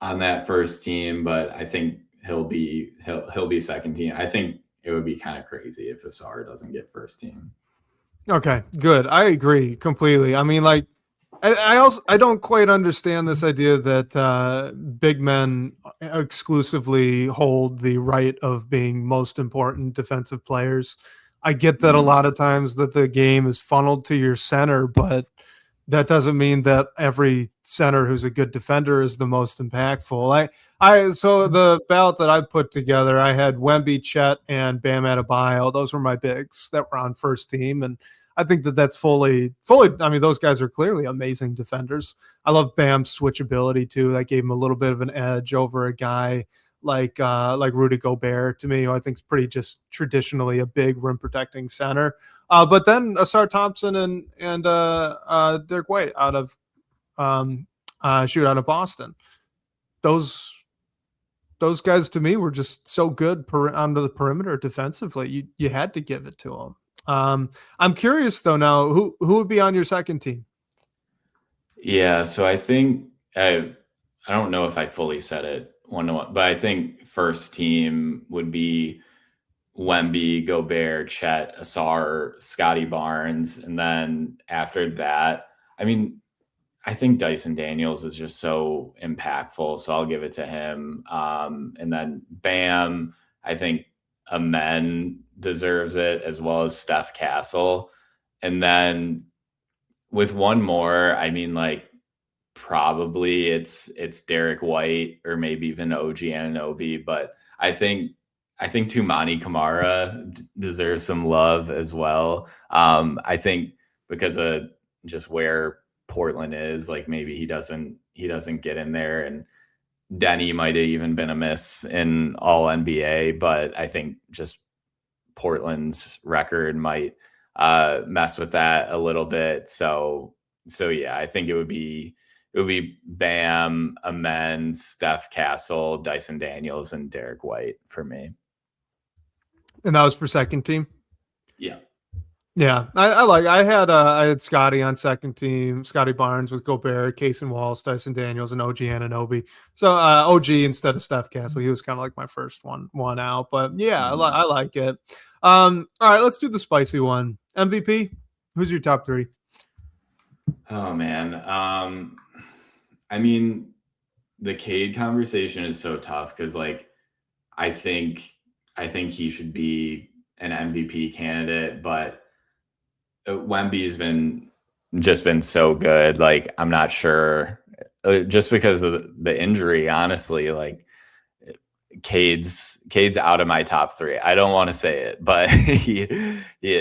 on that first team, but I think he'll be second team. I think it would be kind of crazy if Asar doesn't get first team. Okay, good. I agree completely. I mean, like, I don't quite understand this idea that big men exclusively hold the right of being most important defensive players. I get that a lot of times that the game is funneled to your center, but that doesn't mean that every center who's a good defender is the most impactful. So the ballot that I put together, I had Wemby, Chet, and Bam Adebayo. Those were my bigs that were on first team, and I think that that's fully. I mean, those guys are clearly amazing defenders. I love Bam's switchability too. That gave him a little bit of an edge over a guy like Rudy Gobert, to me, who I think is pretty just traditionally a big rim protecting center. But then Asar Thompson and Derek White out of Boston. Those guys to me were just so good onto the perimeter defensively. You had to give it to them. I'm curious though now, who would be on your second team? Yeah, so I think I don't know if I fully said it one-to-one, but I think first team would be Wemby, Gobert, Chet, Asar, Scotty Barnes, and then after that, I mean, I think Dyson Daniels is just so impactful, so I'll give it to him. And then Bam, I think Amen deserves it, as well as Steph Castle. And then with one more, I mean, like, probably it's Derek White or maybe even OG Anunoby, but I think Tumani Kamara deserves some love as well. I think because of just where Portland is, like, maybe he doesn't get in there, and Denny might have even been a miss in all NBA, but I think just Portland's record might mess with that a little bit. So yeah, I think it would be Bam, Amends, Steph Castle, Dyson Daniels, and Derek White for me. And that was for second team. Yeah. Yeah, I had Scotty on second team, Scotty Barnes with Gobert, Casey Wallace, Dyson Daniels, and OG Anunoby. So OG instead of Steph Castle, he was kind of like my first one out. But yeah, I like it. All right, let's do the spicy one. MVP. Who's your top three? Oh man, I mean, the Cade conversation is so tough because like I think he should be an MVP candidate, but Wemby's been so good. Like, I'm not sure, just because of the injury, honestly, like Cade's out of my top three. I don't want to say it, but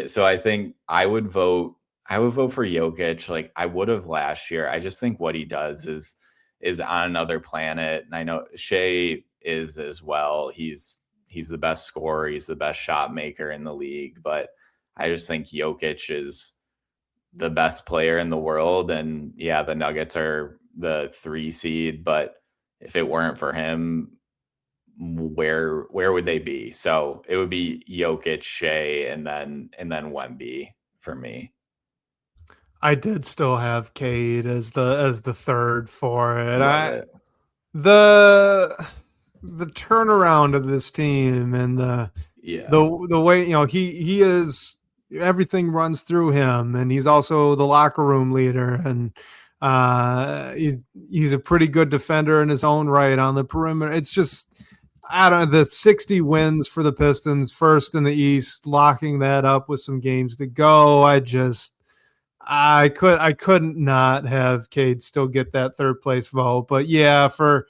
so I think I would vote for Jokic. Like I would have last year. I just think what he does is on another planet. And I know Shea is as well. He's the best scorer. He's the best shot maker in the league, but I just think Jokic is the best player in the world. And yeah, the Nuggets are the 3 seed, but if it weren't for him, where would they be? So it would be Jokic, Shea, and then Wemby for me. I did still have Cade as the third for it. The turnaround of this team and the way, he is, everything runs through him, and he's also the locker room leader, and he's a pretty good defender in his own right on the perimeter. It's just, I don't know, the 60 wins for the Pistons, first in the East, locking that up with some games to go. I couldn't not have Cade still get that third place vote. But yeah, for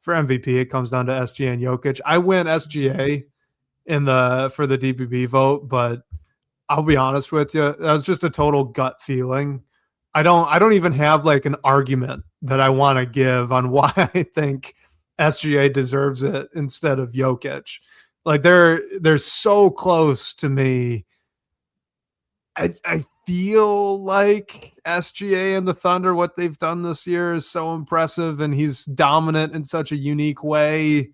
MVP, it comes down to SGA and Jokic. I win SGA for the DBB vote, but I'll be honest with you, that was just a total gut feeling. I don't even have like an argument that I want to give on why I think SGA deserves it instead of Jokic. Like they're so close to me. I feel like SGA and the Thunder, what they've done this year is so impressive, and he's dominant in such a unique way.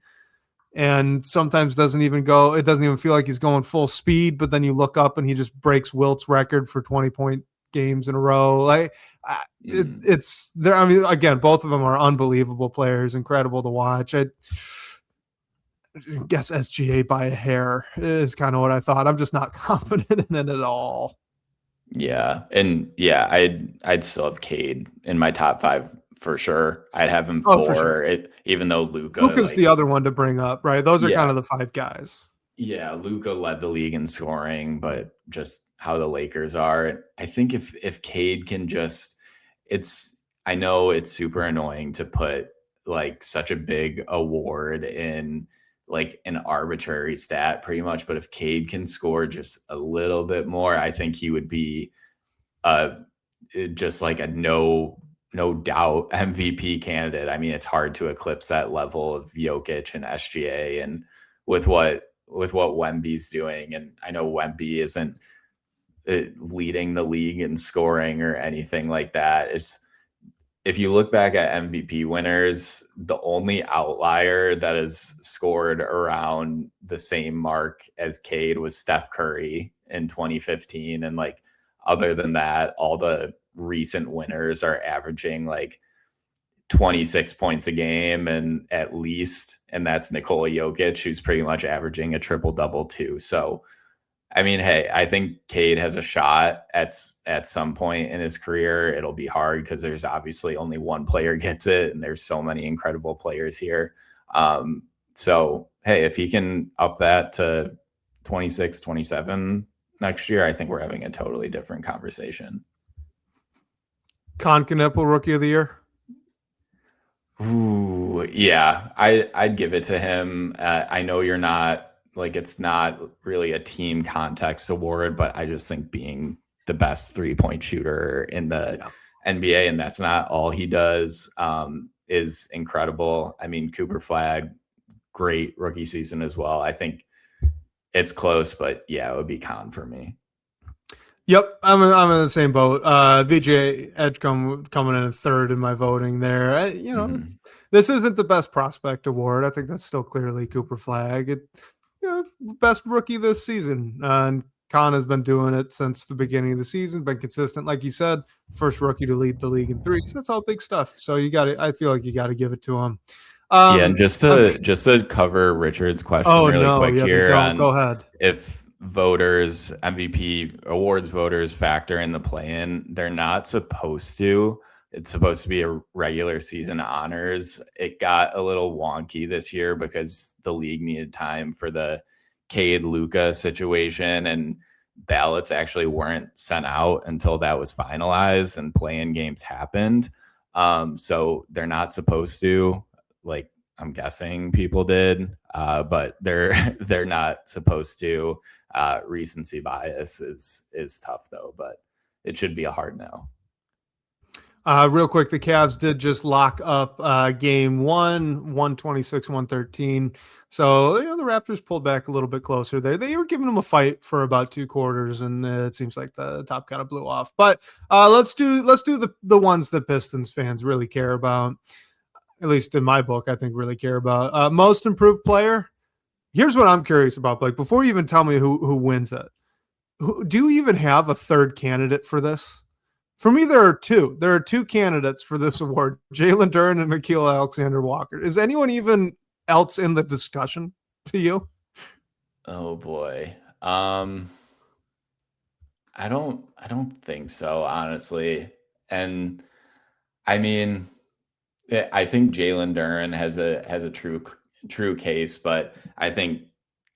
And sometimes it doesn't even feel like he's going full speed, but then you look up and he just breaks Wilt's record for 20-point games in a row. Like it's there. I mean, again, both of them are unbelievable players, incredible to watch. I guess SGA by a hair is kind of what I thought. I'm just not confident in it at all. Yeah. And yeah, I'd still have Cade in my top 5 for sure. I'd have him 4, for sure. Even though Luka's the other one to bring up, right? Those are kind of the 5 guys. Yeah, Luka led the league in scoring, but just how the Lakers are. I think if Cade can just, I know it's super annoying to put like such a big award in like an arbitrary stat pretty much, but if Cade can score just a little bit more, I think he would be just like a no doubt MVP candidate. I mean, it's hard to eclipse that level of Jokic and SGA, and with what Wemby's doing. And I know Wemby isn't leading the league in scoring or anything like that. It's, if you look back at MVP winners, the only outlier that has scored around the same mark as Cade was Steph Curry in 2015. And like, other than that, all the recent winners are averaging like 26 points a game and at least, and that's Nikola Jokic, who's pretty much averaging a triple-double too. So, I mean, hey, I think Cade has a shot at some point in his career. It'll be hard because there's obviously only one player gets it, and there's so many incredible players here. So, hey, if he can up that to 26, 27 next year, I think we're having a totally different conversation. Knippel, Rookie of the Year. Ooh, yeah, I'd give it to him. I know you're not, like, it's not really a team context award, but I just think being the best 3-point shooter in the NBA, and that's not all he does. is incredible. I mean, Cooper Flagg, great rookie season as well. I think it's close, but yeah, it would be Con for me. Yep, I'm in the same boat. VJ Edgecombe coming in third in my voting there. This isn't the best prospect award. I think that's still clearly Cooper Flagg. Best rookie this season. And Khan has been doing it since the beginning of the season, been consistent. Like you said, first rookie to lead the league in threes. That's all big stuff. So I feel like you got to give it to him. And just to cover Richard's question quick here. Go ahead. If voters, MVP awards voters factor in the play-in, they're not supposed to. It's supposed to be a regular season honors. It got a little wonky this year because the league needed time for the Cade Luka situation, and ballots actually weren't sent out until that was finalized and play-in games happened. So they're not supposed to, like, I'm guessing people did, but they're not supposed to. Recency bias is tough though, but it should be a hard no. Real quick, the Cavs did just lock up game 126-113. So the Raptors pulled back a little bit closer there. They were giving them a fight for about 2 quarters, and it seems like the top kind of blew off. But let's do the ones that Pistons fans really care about. At least in my book, I think really care about. Most improved player. Here's what I'm curious about, Blake. Before you even tell me who wins it, do you even have a third candidate for this? For me, there are two. There are 2 candidates for this award: Jalen Duren and Nickeil Alexander-Walker. Is anyone even else in the discussion to you? Oh boy, I don't think so, honestly. And I mean, I think Jalen Duren has a true case, but I think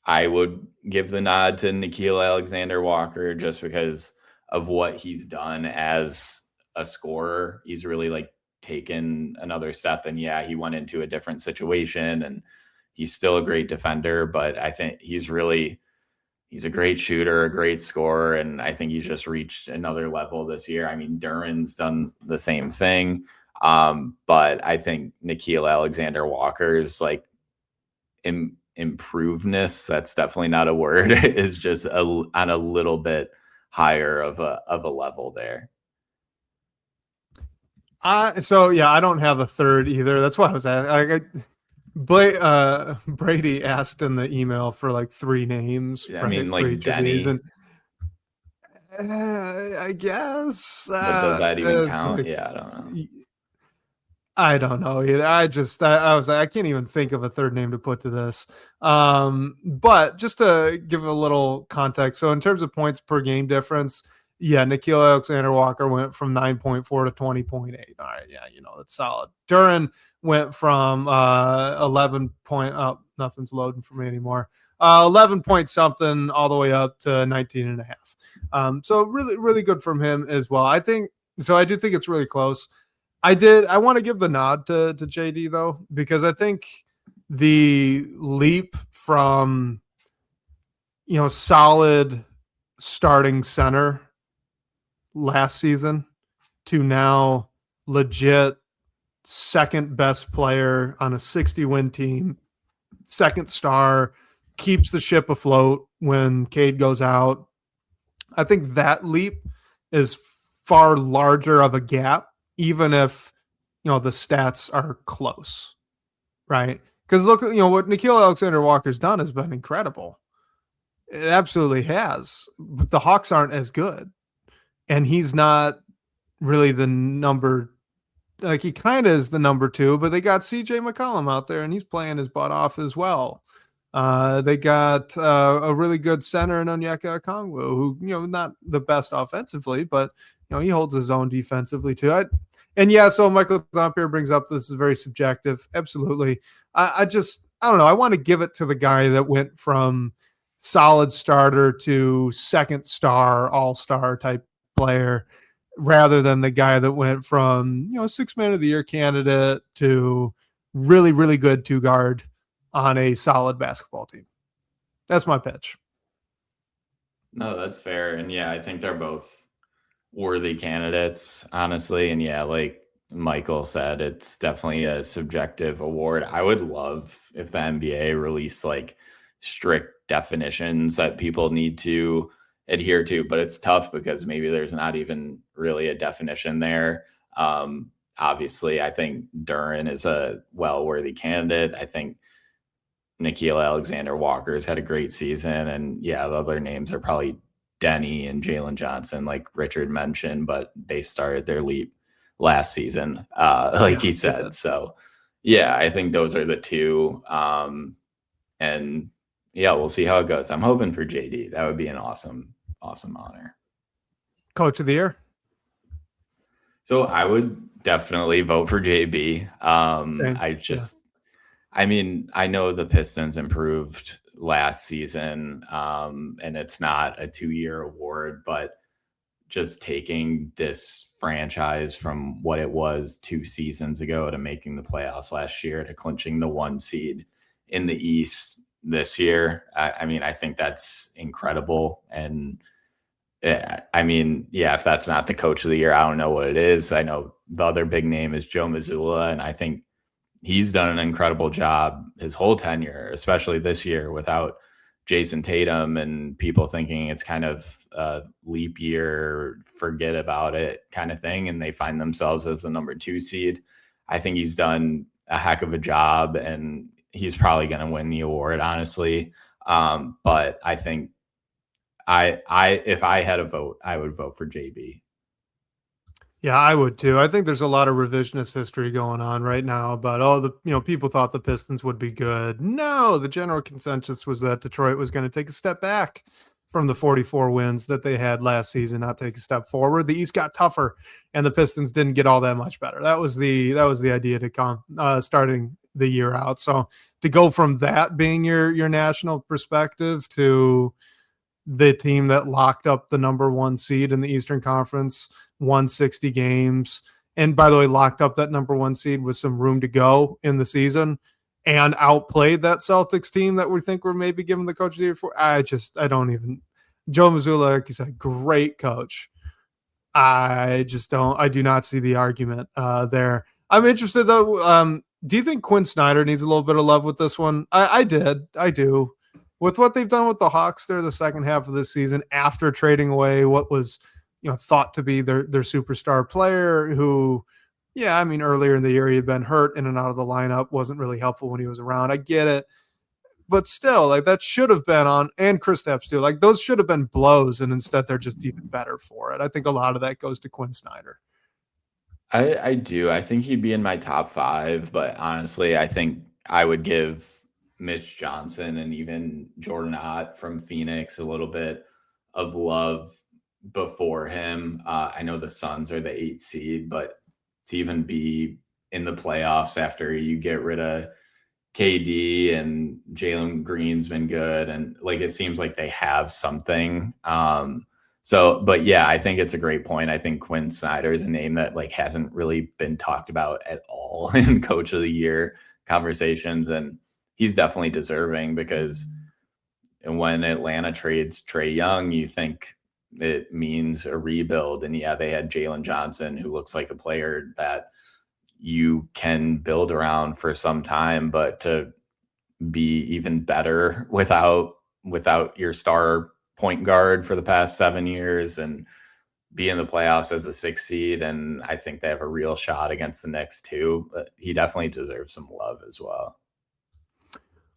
I would give the nod to Nickeil Alexander-Walker just because of what he's done as a scorer. He's really like taken another step, and yeah, he went into a different situation and he's still a great defender, but I think he's a great shooter, a great scorer. And I think he's just reached another level this year. I mean, Duren's done the same thing. But I think Nickeil Alexander-Walker's like improvedness, that's definitely not a word, is just on a little bit higher of a level there. So yeah, I don't have a third either. That's why I was asking. Brady asked in the email for like 3 names. Yeah, I mean, like Denny. I guess. But does that even count? Yeah, I don't know. I don't know either. I was like, I can't even think of a third name to put to this. But just to give a little context. So in terms of points per game difference, yeah, Nickeil Alexander-Walker went from 9.4 to 20.8. All right. Yeah. That's solid. Duren went from 11 point up. Nothing's loading for me anymore. 11 point something all the way up to 19 and a half. So really, really good from him as well. I do think it's really close. I want to give the nod to JD though, because I think the leap from, solid starting center last season to now legit second best player on a 60-win team, second star, keeps the ship afloat when Cade goes out. I think that leap is far larger of a gap, even if, the stats are close, right? Because look, what Nickeil Alexander-Walker's done has been incredible. It absolutely has. But the Hawks aren't as good. And he's not really the number, like he kind of is the number 2, but they got CJ McCollum out there and he's playing his butt off as well. They got a really good center in Onyeka Okongwu, who, not the best offensively, but, he holds his own defensively too. So Michael Zampier brings up, this is very subjective. Absolutely. I don't know. I want to give it to the guy that went from solid starter to second star, all-star type player, rather than the guy that went from, 6-man of the year candidate to really, really good 2-guard on a solid basketball team. That's my pitch. No, that's fair. And yeah, I think they're both worthy candidates, honestly. And yeah, like Michael said, it's definitely a subjective award. I would love if the NBA released like strict definitions that people need to adhere to, but it's tough because maybe there's not even really a definition there. Obviously, I think Duran is a well-worthy candidate. I think Nickeil Alexander-Walker's had a great season, and yeah, the other names are probably Denny and Jalen Johnson, like Richard mentioned, but they started their leap last season, like he said. So, yeah, I think those are the two. And yeah, we'll see how it goes. I'm hoping for JD. That would be an awesome honor. Coach of the year. So I would definitely vote for JB. I mean, I know the Pistons improved last season, and it's not a 2-year award, but just taking this franchise from what it was 2 seasons ago to making the playoffs last year to clinching the 1 seed in the East this year. I mean, I think that's incredible. And I mean, yeah, if that's not the coach of the year, I don't know what it is. I know the other big name is Joe Mazzulla, and I think he's done an incredible job his whole tenure, especially this year without Jason Tatum, and people thinking it's kind of a leap year, forget about it kind of thing, and they find themselves as the number 2 seed. I think he's done a heck of a job, and he's probably going to win the award, honestly. But I think if I had a vote, I would vote for JB. Yeah, I would too. I think there's a lot of revisionist history going on right now about, people thought the Pistons would be good. No, the general consensus was that Detroit was going to take a step back from the 44 wins that they had last season, not take a step forward. The East got tougher, and the Pistons didn't get all that much better. That was the idea to come starting the year out. So to go from that being your national perspective to the team that locked up the number 1 seed in the Eastern Conference, won 60 games, and by the way, locked up that number 1 seed with some room to go in the season, and outplayed that Celtics team that we think we're maybe giving the coach of the year for. Joe Mazzulla, like you said, great coach. I do not see the argument there. I'm interested though. Do you think Quinn Snyder needs a little bit of love with this one? I do. With what they've done with the Hawks there the second half of this season, after trading away what was thought to be their superstar player, who, yeah, I mean, earlier in the year he had been hurt in and out of the lineup, wasn't really helpful when he was around. I get it, but still, like, that should have been on, and Kristaps too. Like, those should have been blows, and instead they're just even better for it. I think a lot of that goes to Quinn Snyder. I do. I think he'd be in my top 5, but honestly, I think I would give Mitch Johnson and even Jordan Ott from Phoenix a little bit of love before him. I know the Suns are the 8th seed, but to even be in the playoffs after you get rid of KD and Jalen Green's been good, and like it seems like they have something. But yeah, I think it's a great point. I think Quinn Snyder is a name that like hasn't really been talked about at all in Coach of the Year conversations, and he's definitely deserving because when Atlanta trades Trae Young, you think it means a rebuild. And yeah, they had Jalen Johnson, who looks like a player that you can build around for some time, but to be even better without your star point guard for the past 7 years and be in the playoffs as a 6th seed. And I think they have a real shot against the Knicks too, but he definitely deserves some love as well.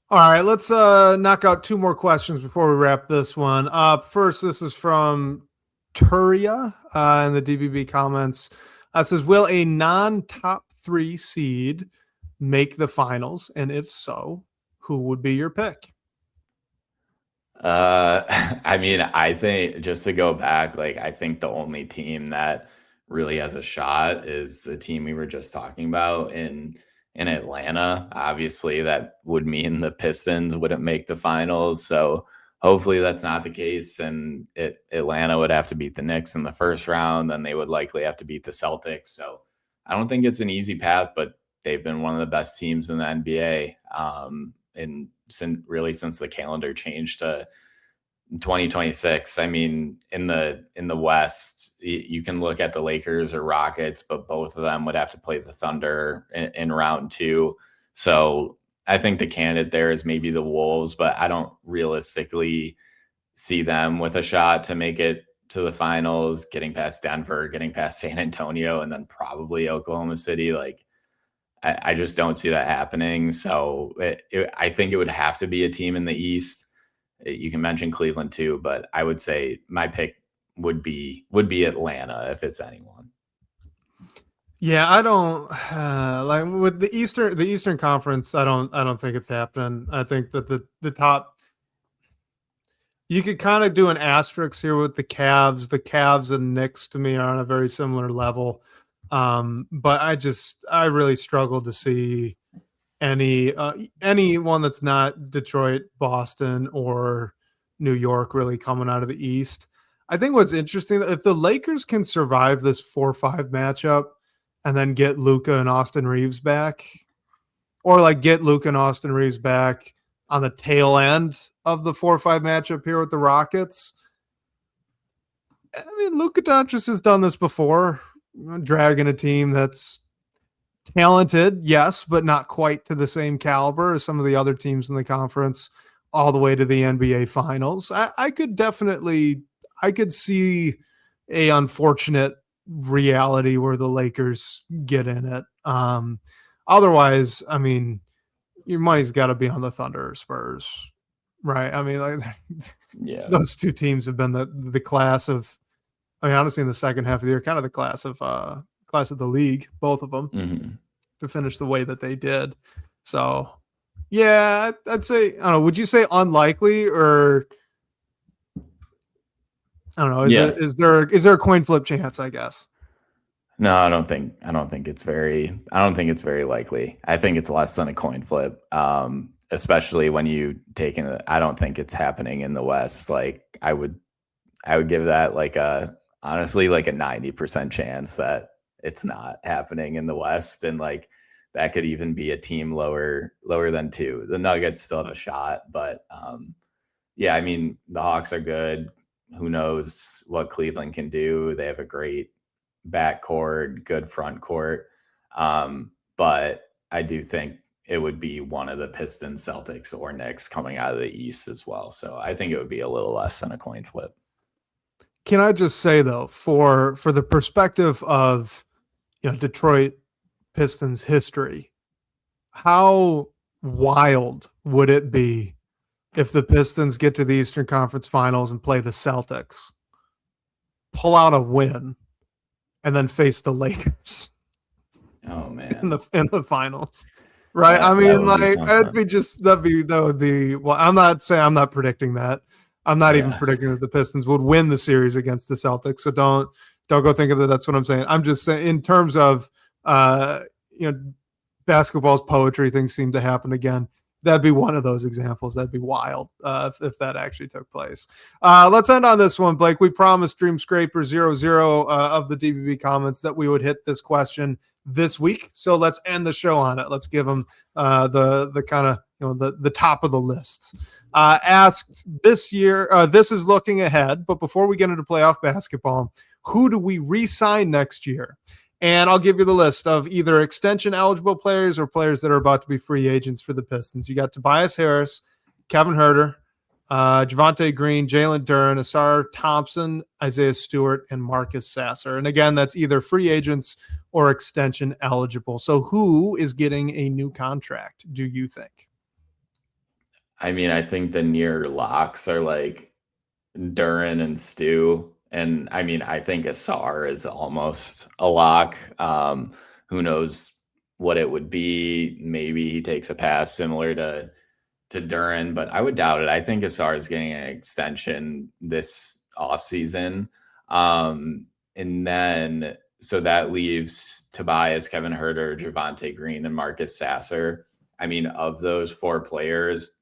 All right, let's knock out 2 more questions before we wrap this one up. First, this is from Turia in the DBB comments. Says, will a non-top 3 seed make the finals? And if so, who would be your pick? I mean, I think, just to go back, like, I think the only team that really has a shot is the team we were just talking about in Atlanta. Obviously, that would mean the Pistons wouldn't make the finals. So hopefully that's not the case. And Atlanta would have to beat the Knicks in the first round. Then they would likely have to beat the Celtics. So I don't think it's an easy path, but they've been one of the best teams in the NBA. And since the calendar changed to 2026. I mean, in the West, you can look at the Lakers or Rockets, but both of them would have to play the Thunder in round 2. So I think the candidate there is maybe the Wolves, but I don't realistically see them with a shot to make it to the finals, getting past Denver, getting past San Antonio, and then probably Oklahoma City. Like, I just don't see that happening. So I think it would have to be a team in the East. You can mention Cleveland too, but I would say my pick would be Atlanta if it's anyone. Yeah, I don't like with the Eastern Conference. I don't think it's happening. I think that the top, you could kind of do an asterisk here with the Cavs. The Cavs and Knicks to me are on a very similar level. But I really struggle to see anyone that's not Detroit, Boston, or New York really coming out of the East. I think what's interesting, if the Lakers can survive this 4-5 matchup and then get Luka and Austin Reeves back, or like get Luka and Austin Reeves back on the tail end of the 4-5 matchup here with the Rockets. I mean, Luka Doncic has done this before, dragging a team that's talented, yes, but not quite to the same caliber as some of the other teams in the conference, all the way to the NBA Finals. I could see a unfortunate reality where the Lakers get in it. Otherwise, I mean, your money's got to be on the Thunder or Spurs, right? I mean, like, yeah, those two teams have been the class of, I mean, honestly, in the second half of the year, kind of the class of the league, both of them, to finish the way that they did. So, yeah, I'd say, I don't know, would you say unlikely, or I don't know, is there a coin flip chance, I guess? No, I don't think it's very likely. I think it's less than a coin flip. Especially when you take in, I don't think it's happening in the West. Like, I would give that honestly like a 90% chance that it's not happening in the West. And like, that could even be a team lower than 2. The Nuggets still have a shot, but yeah, I mean, the Hawks are good. Who knows what Cleveland can do? They have a great backcourt, good front court. But I do think it would be one of the Pistons, Celtics, or Knicks coming out of the East as well. So I think it would be a little less than a coin flip. Can I just say, though, for the perspective of, Detroit Pistons history, how wild would it be if the Pistons get to the Eastern Conference Finals and play the Celtics, pull out a win, and then face the Lakers? Oh man, in the finals, right? I mean, like, that would be. Well, I'm not predicting that. I'm not even predicting that the Pistons would win the series against the Celtics. So don't go think of that. That's what I'm saying. I'm just saying, in terms of basketball's poetry, things seem to happen again. That'd be one of those examples. That'd be wild if that actually took place. Let's end on this one, Blake. We promised Dream Scraper 00 of the DBB comments that we would hit this question this week. So let's end the show on it. Let's give them the kind of, the top of the list. Asked this year, this is looking ahead, but before we get into playoff basketball, who do we re-sign next year? And I'll give you the list of either extension eligible players or players that are about to be free agents for the Pistons. You got Tobias Harris, Kevin Huerter, Javonte Green, Jalen Duren, Asar Thompson, Isaiah Stewart, and Marcus Sasser. And again, that's either free agents or extension eligible. So who is getting a new contract, do you think? I mean, I think the near locks are like Duren and Stu. And I mean, I think Asar is almost a lock. Who knows what it would be? Maybe he takes a pass similar to Duren, but I would doubt it. I think Asar is getting an extension this offseason. And then, so that leaves Tobias, Kevin Huerter, Javonte Green, and Marcus Sasser. I mean, of those 4 players,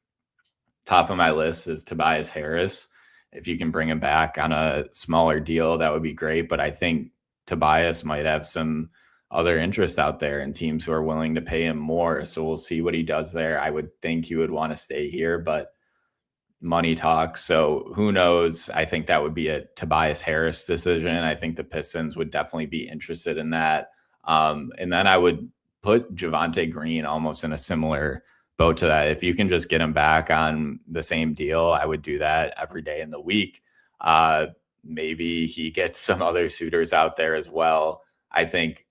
top of my list is Tobias Harris. If you can bring him back on a smaller deal, that would be great. But I think Tobias might have some other interests out there and teams who are willing to pay him more. So we'll see what he does there. I would think he would want to stay here, but money talk. So who knows? I think that would be a Tobias Harris decision. I think the Pistons would definitely be interested in that. And then I would put Javonte Green almost in a similar boat to that. If you can just get him back on the same deal, I would do that every day in the week. Maybe he gets some other suitors out there as well. I think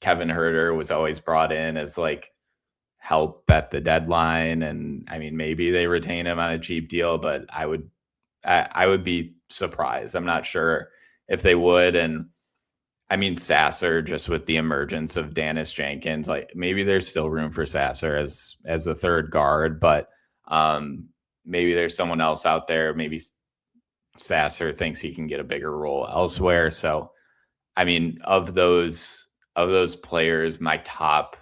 Kevin Huerter was always brought in as like help at the deadline. And I mean, maybe they retain him on a cheap deal, but I would be surprised. I'm not sure if they would. And I mean, Sasser, just with the emergence of Dennis Jenkins, like maybe there's still room for Sasser as a third guard, but maybe there's someone else out there. Maybe Sasser thinks he can get a bigger role elsewhere. So, I mean, of those players, my top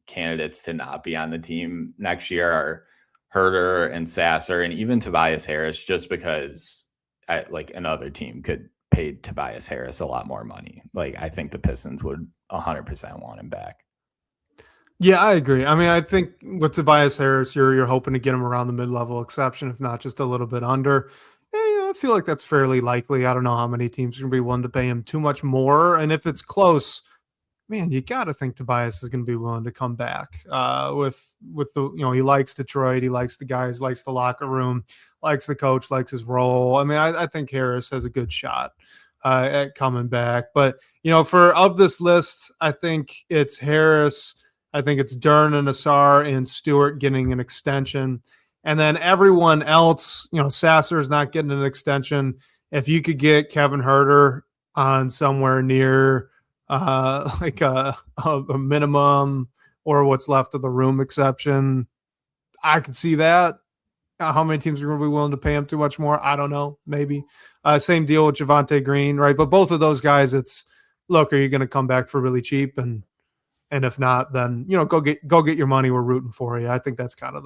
candidates to not be on the team next year are Huerter and Sasser and even Tobias Harris, just because like another team could pay Tobias Harris a lot more money. Like I think the Pistons would 100% want him back. Yeah, I agree. I mean, I think with Tobias Harris, you're hoping to get him around the mid-level exception, if not just a little bit under. And, I feel like that's fairly likely. I don't know how many teams are going to be willing to pay him too much more. And if it's close, man, you got to think Tobias is going to be willing to come back with the, he likes Detroit. He likes the guys, likes the locker room, likes the coach, likes his role. I mean, I think Harris has a good shot at coming back. But, of this list, I think it's Harris. I think it's Duren and Asar and Stewart getting an extension. And then everyone else, Sasser's not getting an extension. If you could get Kevin Huerter on somewhere near like a minimum or what's left of the room exception, I could see that. How many teams are going to be willing to pay him too much more? I don't know. Maybe. Same deal with Javonte Green, right? But both of those guys, it's look, are you going to come back for really cheap? And if not, then go get your money. We're rooting for you. I think that's kind of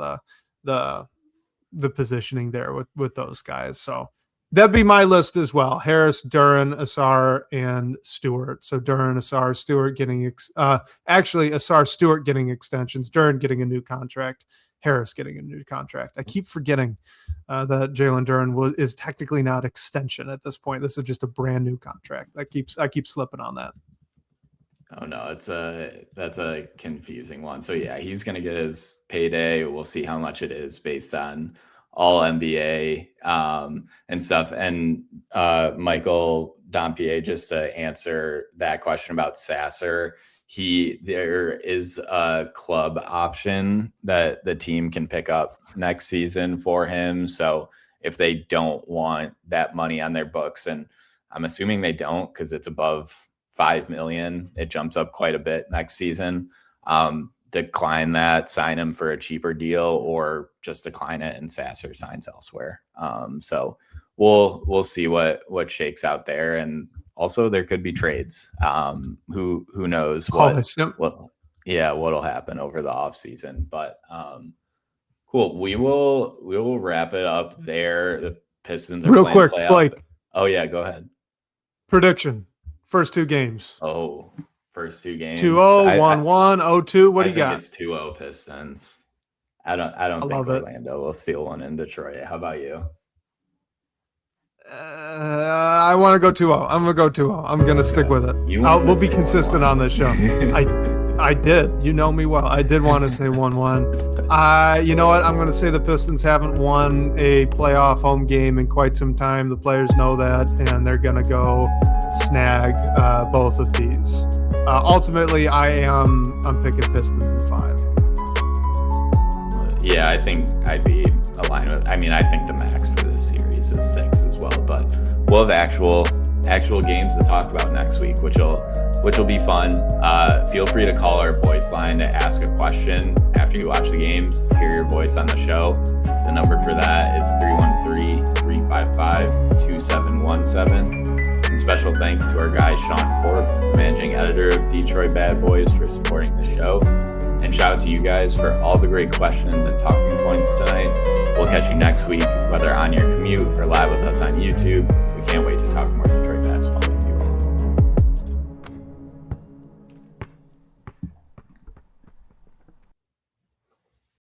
the positioning there with those guys. So that'd be my list as well. Harris, Duren, Asar, and Stewart. So Duren, Asar, Stewart getting Asar, Stewart getting extensions, Duren getting a new contract, Harris getting a new contract. I keep forgetting that Jalen Duren is technically not extension at this point. This is just a brand new contract. I keep slipping on that. Oh no, that's a confusing one. So yeah, he's going to get his payday. We'll see how much it is based on all NBA and stuff. And Michael Dompier, just to answer that question about Sasser, there is a club option that the team can pick up next season for him. So if they don't want that money on their books, and I'm assuming they don't because it's above $5 million, it jumps up quite a bit next season. Decline that, sign him for a cheaper deal, or just decline it and Sasser signs elsewhere. So we'll see what shakes out there, and also there could be trades. Who knows what'll happen over the offseason. But cool. We will wrap it up there. The Pistons are real quick, playoff. Blake. Oh yeah, go ahead. Prediction. First two games. Oh, first two games. 2-0, 1-1, 0-2. What do you got? It's 2-0 Pistons. I don't think Orlando will steal one in Detroit. How about you? I want to go 2-0. I'm going to go 2-0. I'm going to stick with it. We'll be consistent on this show. I did. You know me well. I did want to say 1-1. You know what? I'm going to say the Pistons haven't won a playoff home game in quite some time. The players know that, and they're going to go snag both of these. Ultimately, I'm picking Pistons in 5. Yeah, I think I'd be aligned with. I mean, I think the max for this series is 6 as well, but we'll have actual games to talk about next week, which will be fun. Feel free to call our voice line to ask a question after you watch the games. Hear your voice on the show. The number for that is 313-355-2717. And special thanks to our guy Sean Corp, managing editor of Detroit Bad Boys, for supporting the show. And shout out to you guys for all the great questions and talking points tonight. We'll catch you next week, whether on your commute or live with us on YouTube. We can't wait to talk more Detroit Bad Boys.